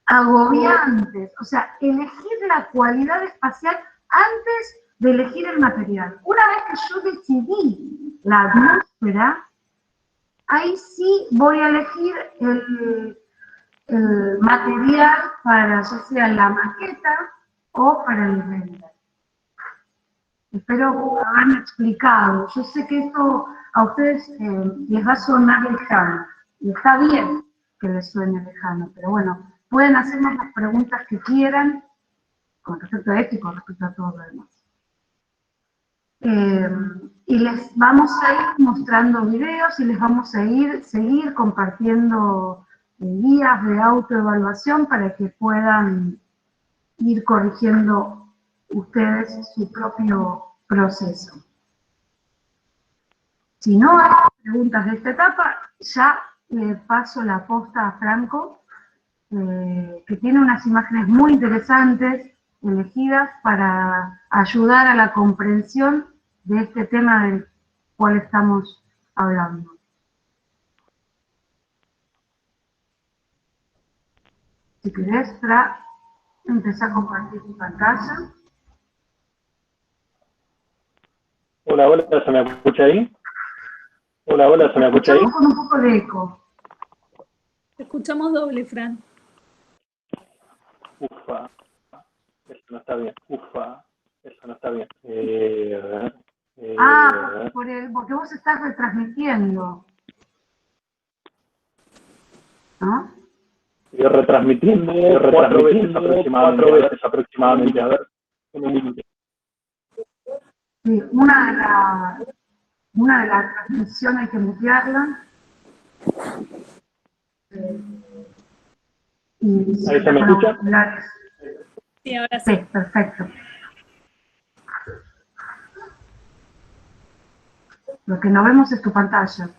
agobiantes. O sea, elegir la cualidad espacial antes de elegir el material. Una vez que yo decidí la atmósfera, ahí sí voy a elegir el material para ya sea la maqueta o para el render. Espero haberme explicado. Yo sé que esto a ustedes les va a sonar lejano, y está bien que les suene lejano, pero bueno, pueden hacernos las preguntas que quieran con respecto a esto y con respecto a todo lo demás. Y les vamos a ir mostrando videos y les vamos a seguir compartiendo guías de autoevaluación para que puedan ir corrigiendo ustedes su propio proceso. Si no hay preguntas de esta etapa, ya le paso la posta a Franco, que tiene unas imágenes muy interesantes elegidas para ayudar a la comprensión de este tema del cual estamos hablando. Si querés, Fra, empezá a compartir tu pantalla. Hola, hola, ¿se me escucha ahí? Hola, hola, ¿se me escucha ahí? Con un poco de eco. Te escuchamos doble, Fran. Ufa, eso no está bien. Ufa, eso no está bien. Porque vos estás retransmitiendo, ¿no? Estoy retransmitiendo cuatro veces aproximadamente. A ver, un minuto. Sí, una de las transmisiones hay que mutearla. ¿Ahí se me escucha? Sí, ahora sí. Sí, perfecto. Lo que no vemos es tu pantalla.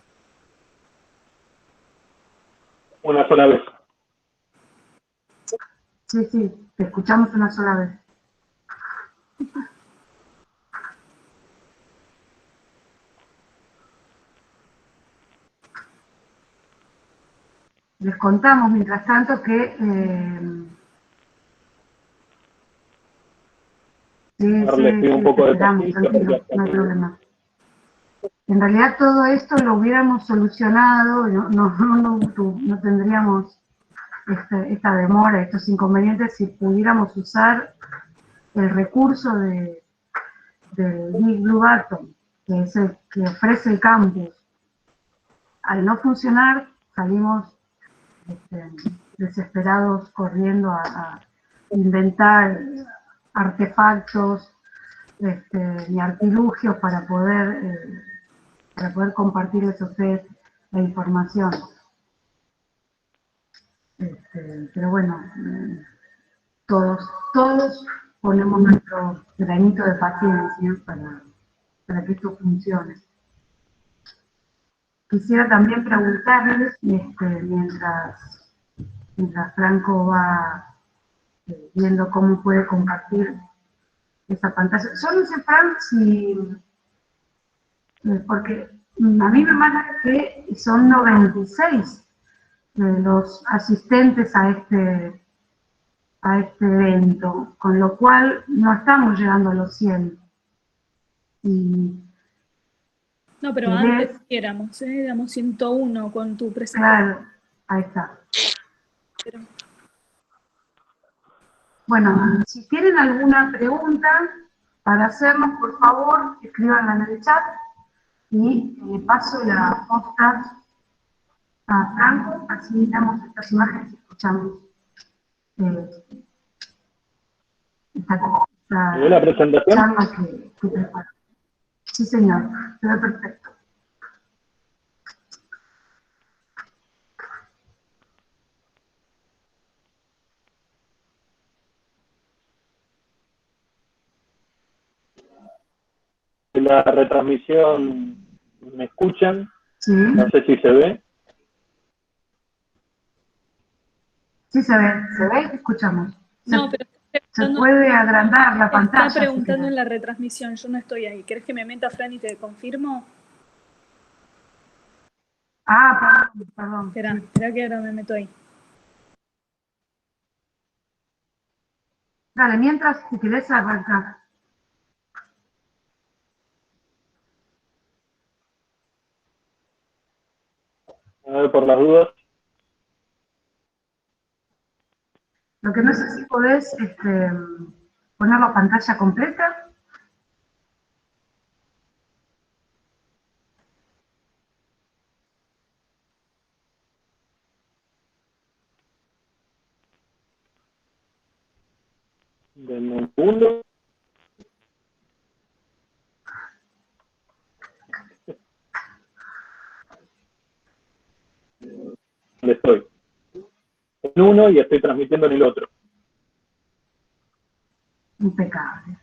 Una sola vez. Sí, sí, te escuchamos una sola vez. Les contamos, mientras tanto, que... un poco de esperamos, tranquilo, no hay problema. En realidad todo esto lo hubiéramos solucionado, no tendríamos esta demora, estos inconvenientes, si pudiéramos usar el recurso de Big Blue Button, que es el que ofrece el campus. Al no funcionar, salimos desesperados corriendo a inventar artefactos y artilugios para poder compartirles a ustedes la información. Pero bueno, todos ponemos nuestro granito de paciencia para que esto funcione. Quisiera también preguntarles, mientras Franco va viendo cómo puede compartir esa pantalla. Yo no sé, Fran, porque a mí me manda que son 96 los asistentes a este evento, con lo cual no estamos llegando a los 100. No, pero antes éramos 101 con tu presentación. Claro, ahí está. Bueno, si tienen alguna pregunta para hacernos, por favor, escríbanla en el chat y paso la posta a Franco, así miramos estas imágenes y escuchamos ¿Ve la presentación? charla que preparo. Sí, señor, se ve perfecto. La retransmisión, ¿me escuchan? Sí. No sé si se ve. Sí, se ve y escuchamos. No, pero Se puede agrandar la pantalla. está preguntando en la retransmisión, yo no estoy ahí. ¿Querés que me meta, Fran, y te confirmo? Ah, perdón. Espera que ahora me meto ahí. Dale, mientras, si querés arrancar. A ver, por las dudas. Lo que no sé si podés poner la pantalla completa. Denme un segundo. ¿Dónde estoy? En uno y estoy transmitiendo en el otro. Impecable.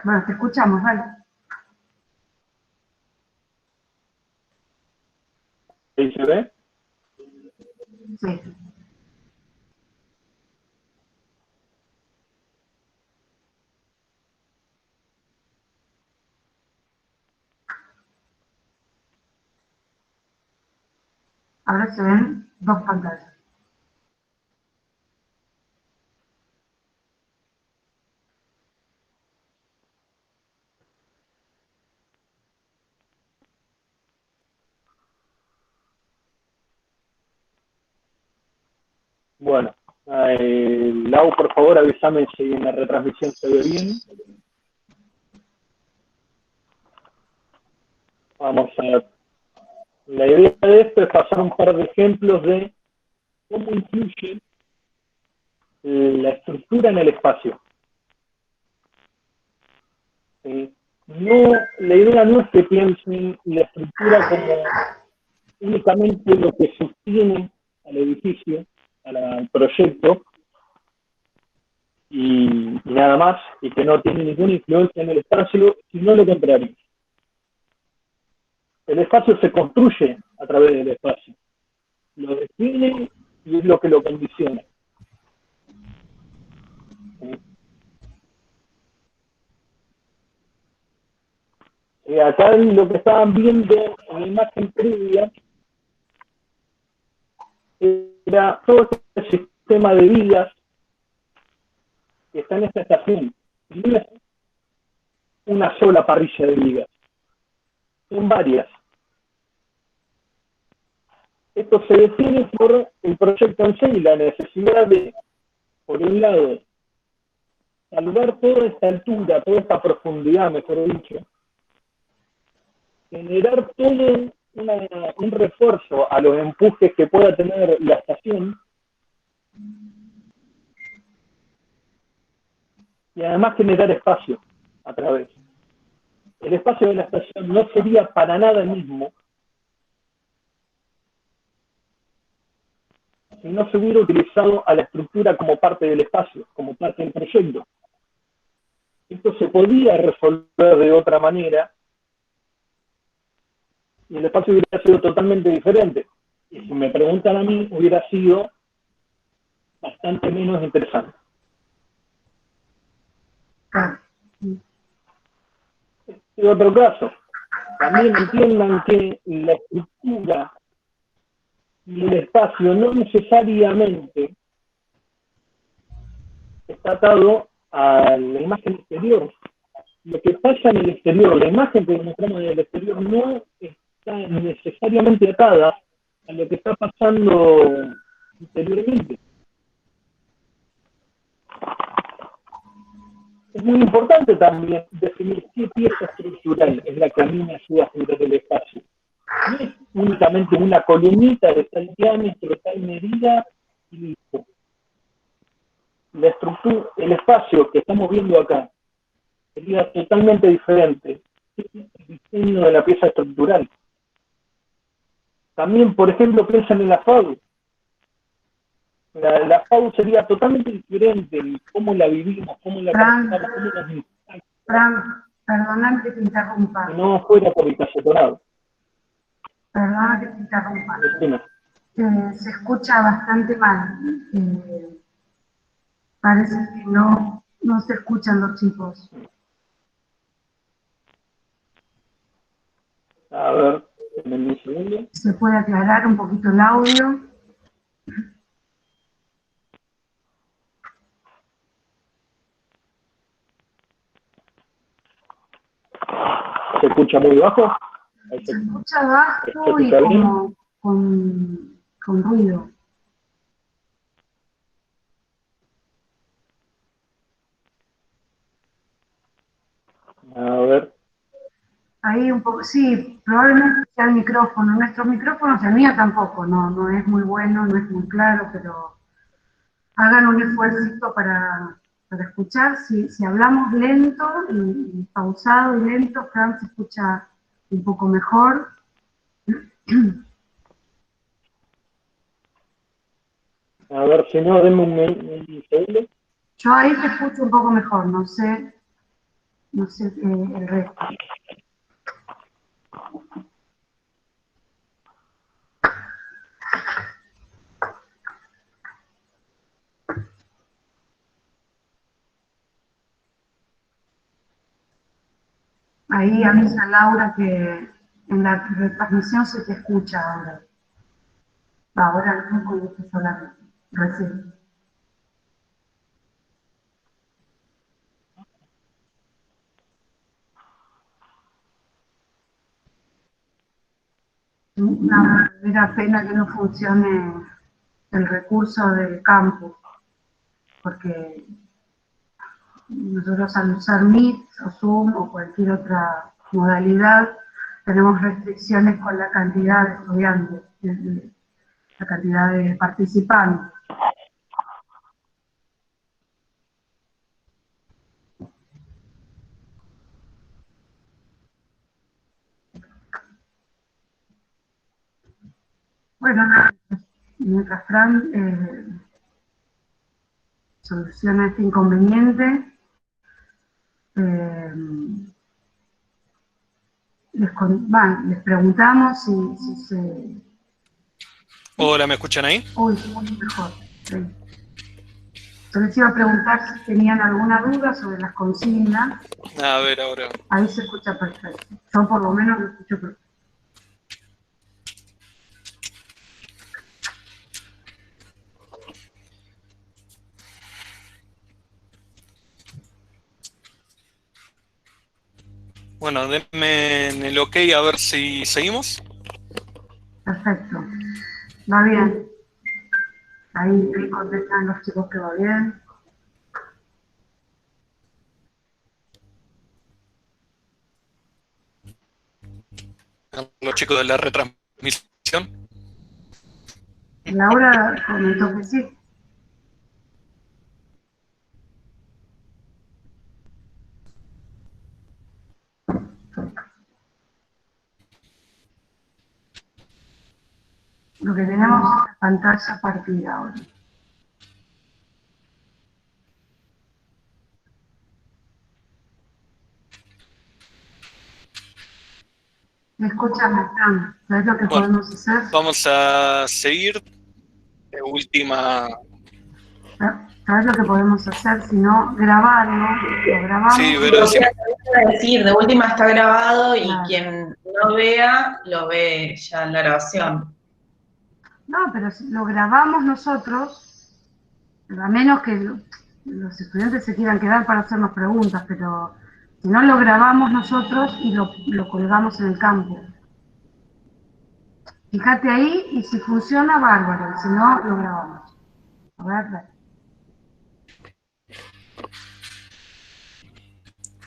Bueno, te escuchamos, dale. ¿Ahí se ve? Sí. Ahora se ven dos pantallas. Bueno, Lau, por favor, avísame si en la retransmisión se ve bien. Vamos a ver. La idea de esto es pasar un par de ejemplos de cómo influye la estructura en el espacio. No, la idea no es que piensen la estructura como únicamente lo que sostiene al edificio, al proyecto, y nada más, y que no tiene ninguna influencia en el espacio, sino lo contrario. El espacio se construye a través del espacio, lo define y es lo que lo condiciona. Acá lo que estaban viendo en la imagen previa era todo este sistema de vigas que está en esta estación. No es una sola parrilla de vigas, son varias. Esto se define por el proyecto en sí y la necesidad de, por un lado, salvar toda esta altura, toda esta profundidad, mejor dicho, generar todo un refuerzo a los empujes que pueda tener la estación y además generar espacio a través. El espacio de la estación no sería para nada el mismo si no se hubiera utilizado a la estructura como parte del espacio, como parte del proyecto. Esto se podía resolver de otra manera y el espacio hubiera sido totalmente diferente. Y si me preguntan a mí, hubiera sido bastante menos interesante. Y otro caso, también entiendan que la estructura y el espacio no necesariamente está atado a la imagen exterior. Lo que pasa en el exterior, la imagen que mostramos en el exterior no está necesariamente atada a lo que está pasando interiormente. Es muy importante también definir qué pieza estructural es la que a mí me ayuda a generar el espacio. No es únicamente una columnita de tal diámetro, tal medida y listo. La estructura, el espacio que estamos viendo acá sería totalmente diferente. Es el diseño de la pieza estructural. También, por ejemplo, piensan en la FAU. La FAU sería totalmente diferente en cómo la vivimos, cómo la trabajamos, cómo nos impacta. Fran, perdona que te interrumpa. Que no fuera por el Calle Dorado. Perdona que te interrumpa. Se escucha bastante mal. Parece que no se escuchan los chicos. A ver, en un segundo. ¿Se puede aclarar un poquito el audio? ¿Se escucha muy bajo? Se escucha bajo y como con ruido. A ver. Ahí un poco, sí, probablemente sea el micrófono. Nuestros micrófonos, el mío tampoco, no es muy bueno, no es muy claro, pero hagan un esfuerzo para escuchar. Si hablamos lento y pausado y lento, Fran se escucha un poco mejor. A ver, si no, denme un segundo. Yo ahí te escucho un poco mejor, no sé el resto. Ahí avisa Laura que en la retransmisión se te escucha ahora. Ahora no cuando estás hablando, recién. Una verdadera pena que no funcione el recurso del campo, porque nosotros al usar Meet o Zoom o cualquier otra modalidad tenemos restricciones con la cantidad de estudiantes, la cantidad de participantes. Bueno, mientras Fran soluciona este inconveniente, les preguntamos si se... Hola, ¿me escuchan ahí? Uy, mejor. Sí. Yo les iba a preguntar si tenían alguna duda sobre las consignas. A ver, ahora. Ahí se escucha perfecto. Yo por lo menos lo escucho perfecto. Bueno, denme en el OK a ver si seguimos. Perfecto. Va bien. Ahí contestan los chicos que va bien. Los chicos de la retransmisión. Laura comentó que sí. Lo que tenemos es la pantalla partida ahora. Escúchame, Fran, ¿sabes lo que podemos hacer? Vamos a seguir. De última. ¿Sabes lo que podemos hacer? Si no, grabarlo, lo grabamos. Sí, pero sí. Decir, de última está grabado y claro, quien no vea, lo ve ya en la grabación. No, pero si lo grabamos nosotros, a menos que los estudiantes se quieran quedar para hacernos preguntas, pero si no lo grabamos nosotros y lo colgamos en el campo. Fíjate ahí y si funciona, bárbaro, si no, lo grabamos. A ver.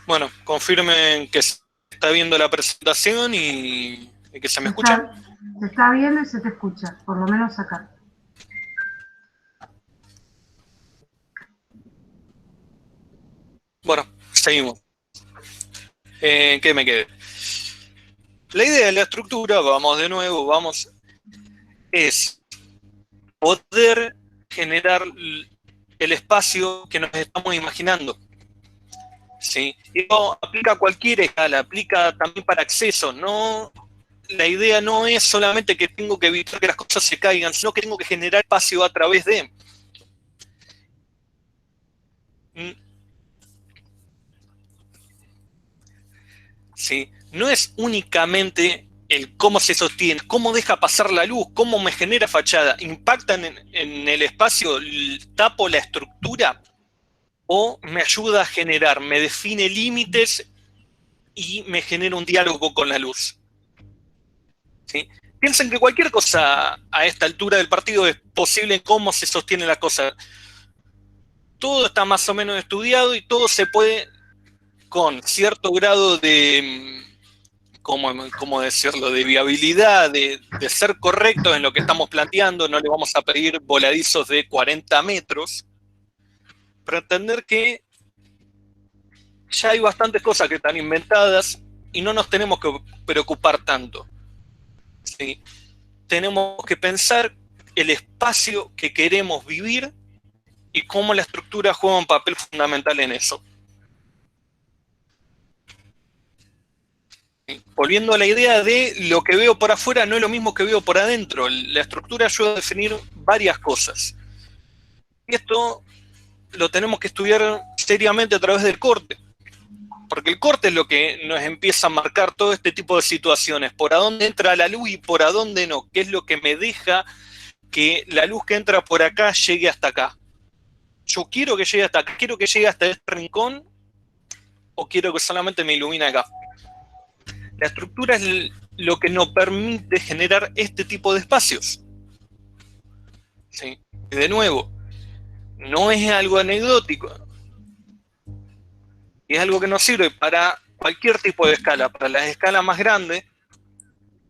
Bueno, confirmen que se está viendo la presentación y que se me escucha. Se está viendo y se te escucha, por lo menos acá. Bueno, seguimos. ¿Qué me quedé? La idea de la estructura, vamos de nuevo, es poder generar el espacio que nos estamos imaginando. ¿Sí? Esto aplica a cualquier escala, aplica también para acceso. No, la idea no es solamente que tengo que evitar que las cosas se caigan, sino que tengo que generar espacio a través de. ¿Sí? No es únicamente el cómo se sostiene, cómo deja pasar la luz, cómo me genera fachada, impactan en el espacio, tapo la estructura o me ayuda a generar, me define límites y me genera un diálogo con la luz. ¿Sí? Piensen que cualquier cosa a esta altura del partido es posible en cómo se sostiene la cosa. Todo está más o menos estudiado y todo se puede con cierto grado de, ¿cómo decirlo?, de viabilidad, de ser correctos en lo que estamos planteando. No le vamos a pedir voladizos de 40 metros, para entender que ya hay bastantes cosas que están inventadas y no nos tenemos que preocupar tanto. ¿Sí? Tenemos que pensar el espacio que queremos vivir y cómo la estructura juega un papel fundamental en eso. Volviendo a la idea de lo que veo por afuera no es lo mismo que veo por adentro. La estructura ayuda a definir varias cosas. Y esto lo tenemos que estudiar seriamente a través del corte. Porque el corte es lo que nos empieza a marcar todo este tipo de situaciones. Por a dónde entra la luz y por a dónde no. ¿Qué es lo que me deja que la luz que entra por acá llegue hasta acá? Yo quiero que llegue hasta acá, quiero que llegue hasta este rincón, o quiero que solamente me ilumine acá. La estructura es lo que nos permite generar este tipo de espacios. ¿Sí? Y de nuevo, no es algo anecdótico. Es algo que nos sirve para cualquier tipo de escala, para las escalas más grandes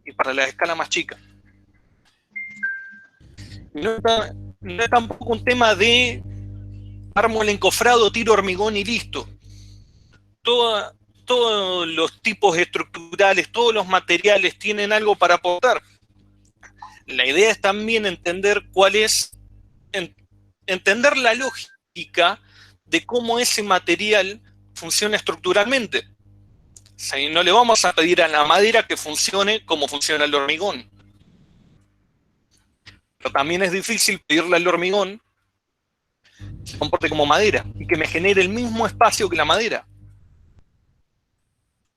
y para las escalas más chicas. No es tampoco un tema de armo el encofrado, tiro hormigón y listo. Todos los tipos estructurales, todos los materiales tienen algo para aportar. La idea es también entender entender la lógica de cómo ese material funciona estructuralmente. O sea, no le vamos a pedir a la madera que funcione como funciona el hormigón. Pero también es difícil pedirle al hormigón que se comporte como madera y que me genere el mismo espacio que la madera.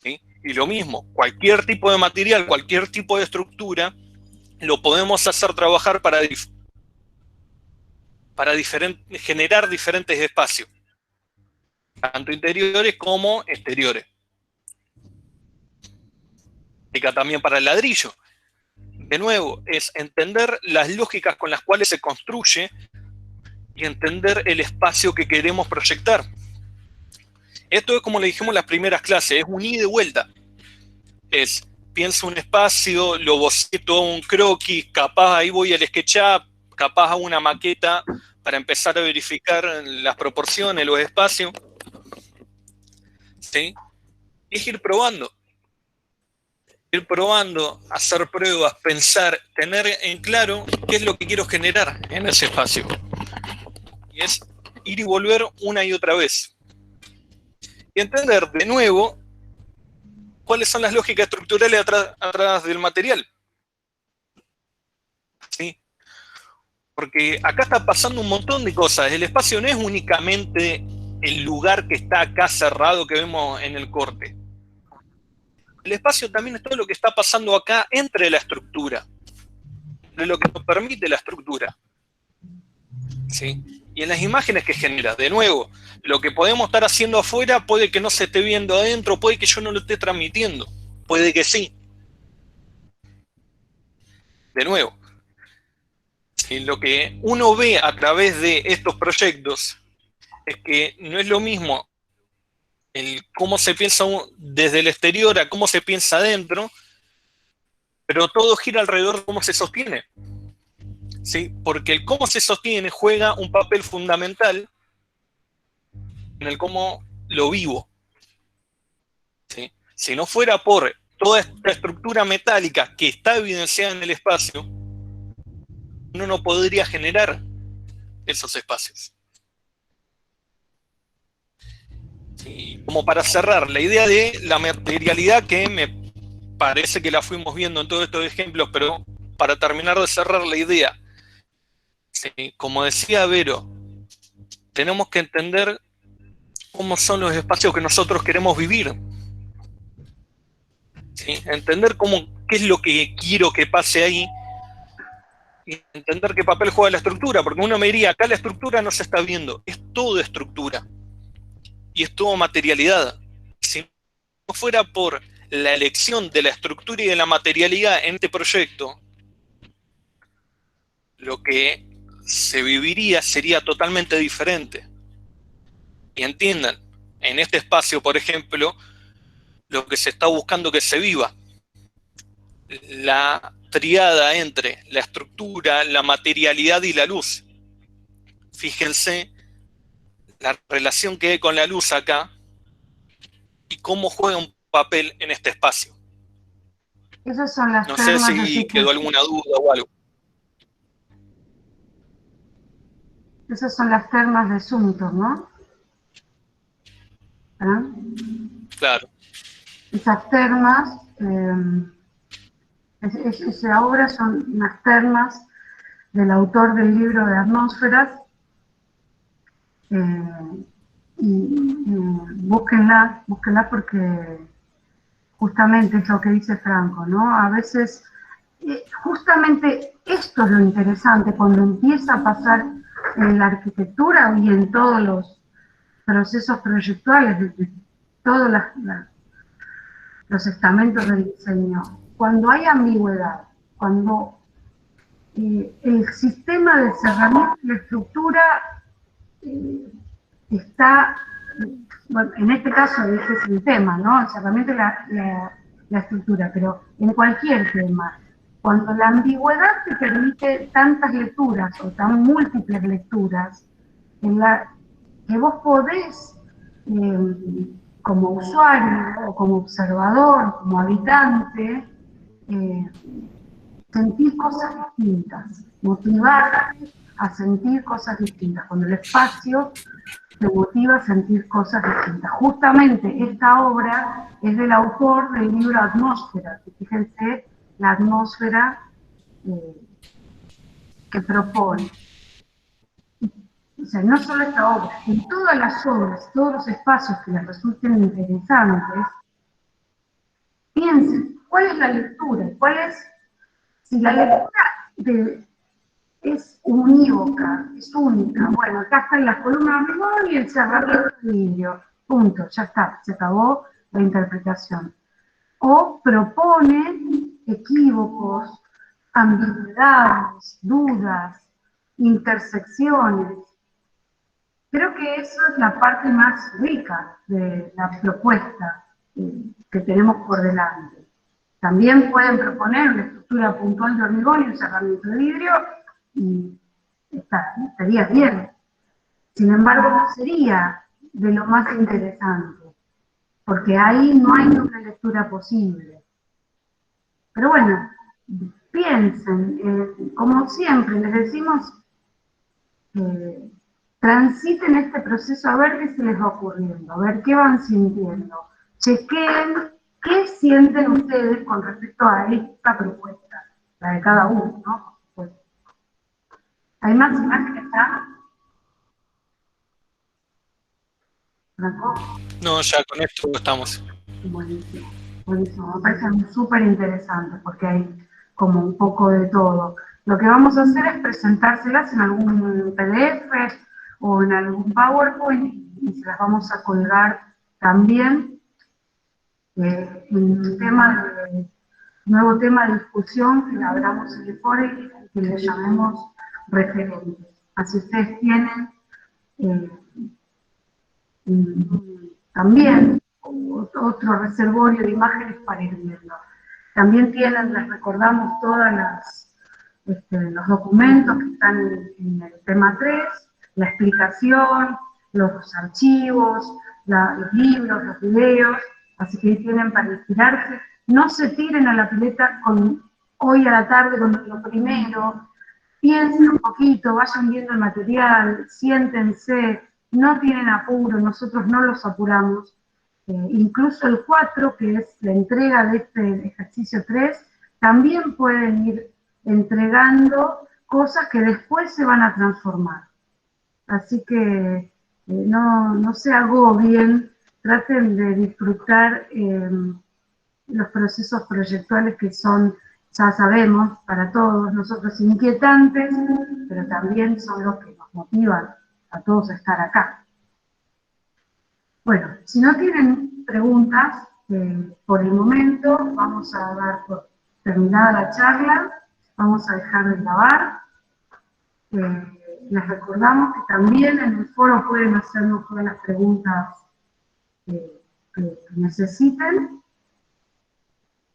¿Sí? Y lo mismo, cualquier tipo de material, cualquier tipo de estructura, lo podemos hacer trabajar para generar diferentes espacios, tanto interiores como exteriores. Aplica también para el ladrillo. De nuevo, es entender las lógicas con las cuales se construye y entender el espacio que queremos proyectar. Esto es como le dijimos en las primeras clases, es un ida y vuelta. Pienso un espacio, lo boceto, un croquis, capaz ahí voy al SketchUp, capaz hago una maqueta para empezar a verificar las proporciones, los espacios. ¿Sí? Es ir probando, hacer pruebas, pensar, tener en claro qué es lo que quiero generar en ese espacio. Y es ir y volver una y otra vez. Y entender de nuevo cuáles son las lógicas estructurales atrás del material. ¿Sí? Porque acá está pasando un montón de cosas. El espacio no es únicamente el lugar que está acá cerrado que vemos en el corte. El espacio también es todo lo que está pasando acá entre la estructura, de lo que nos permite la estructura. ¿Sí? Y en las imágenes que genera, de nuevo, lo que podemos estar haciendo afuera puede que no se esté viendo adentro, puede que yo no lo esté transmitiendo, puede que sí. De nuevo, ¿sí? Lo que uno ve a través de estos proyectos es que no es lo mismo el cómo se piensa desde el exterior a cómo se piensa adentro, pero todo gira alrededor de cómo se sostiene. ¿Sí? Porque el cómo se sostiene juega un papel fundamental en el cómo lo vivo. ¿Sí? Si no fuera por toda esta estructura metálica que está evidenciada en el espacio, uno no podría generar esos espacios. ¿Sí? Como para cerrar, la idea de la materialidad, que me parece que la fuimos viendo en todos estos ejemplos, pero para terminar de cerrar la idea, ¿sí? Como decía Vero, tenemos que entender cómo son los espacios que nosotros queremos vivir. ¿Sí? Entender qué es lo que quiero que pase ahí, y entender qué papel juega la estructura, porque uno me diría, acá la estructura no se está viendo, es todo estructura, y es todo materialidad. Si no fuera por la elección de la estructura y de la materialidad en este proyecto, lo que se viviría sería totalmente diferente. Y entiendan, en este espacio, por ejemplo, lo que se está buscando que se viva, la triada entre la estructura, la materialidad y la luz. Fíjense la relación que hay con la luz acá y cómo juega un papel en este espacio. Esas son las No sé termas de si quedó Figense. alguna duda o algo. Esas son las termas de Sumter, ¿no? ¿Ah? Claro. Esas termas, esa obra son unas termas del autor del libro de Atmósferas, y búsquenla porque justamente es lo que dice Franco, ¿no? A veces, justamente esto es lo interesante, cuando empieza a pasar en la arquitectura y en todos los procesos proyectuales, de todos los estamentos del diseño, cuando hay ambigüedad, cuando el sistema de cerramiento y la estructura está, bueno, en este caso ese es el tema, ¿no? El cerramiento y la estructura, pero en cualquier tema, cuando la ambigüedad te permite tantas lecturas o tan múltiples lecturas, en la que vos podés, como usuario o como observador, como habitante, sentir cosas distintas, motivarte a sentir cosas distintas, cuando el espacio te motiva a sentir cosas distintas. Justamente esta obra es del autor del libro Atmósfera, que fíjense la atmósfera que propone. O sea, no solo esta obra, en todas las obras, todos los espacios que les resulten interesantes, piensen, ¿cuál es la lectura? Si la lectura es unívoca, es única, bueno, acá están las columnas de hormigón y el cerramiento de vidrio, punto, ya está, se acabó la interpretación. O propone equívocos, ambigüedades, dudas, intersecciones. Creo que eso es la parte más rica de la propuesta que tenemos por delante. También pueden proponer una estructura puntual de hormigón y un cerramiento de vidrio y estaría bien. Sin embargo, no sería de lo más interesante, porque ahí no hay una lectura posible. Pero bueno, piensen, como siempre les decimos, transiten este proceso a ver qué se les va ocurriendo, a ver qué van sintiendo. Chequeen qué sienten ustedes con respecto a esta propuesta, la de cada uno, ¿no? Pues, ¿hay más imágenes acá? ¿Franco? No, ya con esto estamos. Buenísimo, buenísimo. Me parece súper interesante porque hay como un poco de todo. Lo que vamos a hacer es presentárselas en algún PDF o en algún PowerPoint y se las vamos a colgar también en un nuevo tema de discusión que abramos en el foro y que le llamemos referentes. Así ustedes tienen un también otro reservorio de imágenes para ir viendo. También tienen, les recordamos, todos los documentos que están en el tema 3, la explicación, los archivos, los libros, los videos, así que ahí tienen para inspirarse. No se tiren a la pileta hoy a la tarde con lo primero, piensen un poquito, vayan viendo el material, siéntense, no tienen apuro, nosotros no los apuramos. Incluso el 4, que es la entrega de este ejercicio 3, también pueden ir entregando cosas que después se van a transformar. Así que no se agobien, traten de disfrutar los procesos proyectuales que son, ya sabemos, para todos nosotros inquietantes, pero también son los que nos motivan a todos a estar acá. Bueno, si no tienen preguntas, por el momento vamos a dar por terminada la charla, vamos a dejar de grabar. Les recordamos que también en el foro pueden hacernos todas las preguntas que necesiten.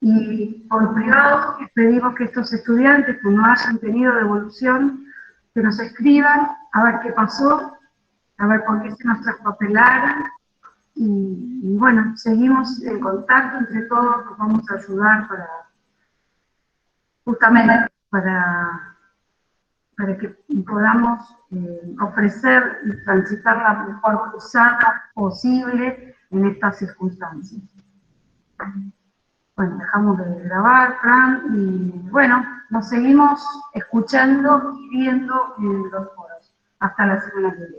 Y por privado les pedimos que estos estudiantes que no hayan tenido devolución, que nos escriban a ver qué pasó, a ver por qué se nos traspapelaron. Y bueno, seguimos en contacto entre todos, nos vamos a ayudar justamente para que podamos ofrecer y transitar la mejor usada posible en estas circunstancias. Bueno, dejamos de grabar, Fran, y bueno, nos seguimos escuchando y viendo en los foros. Hasta la semana que viene.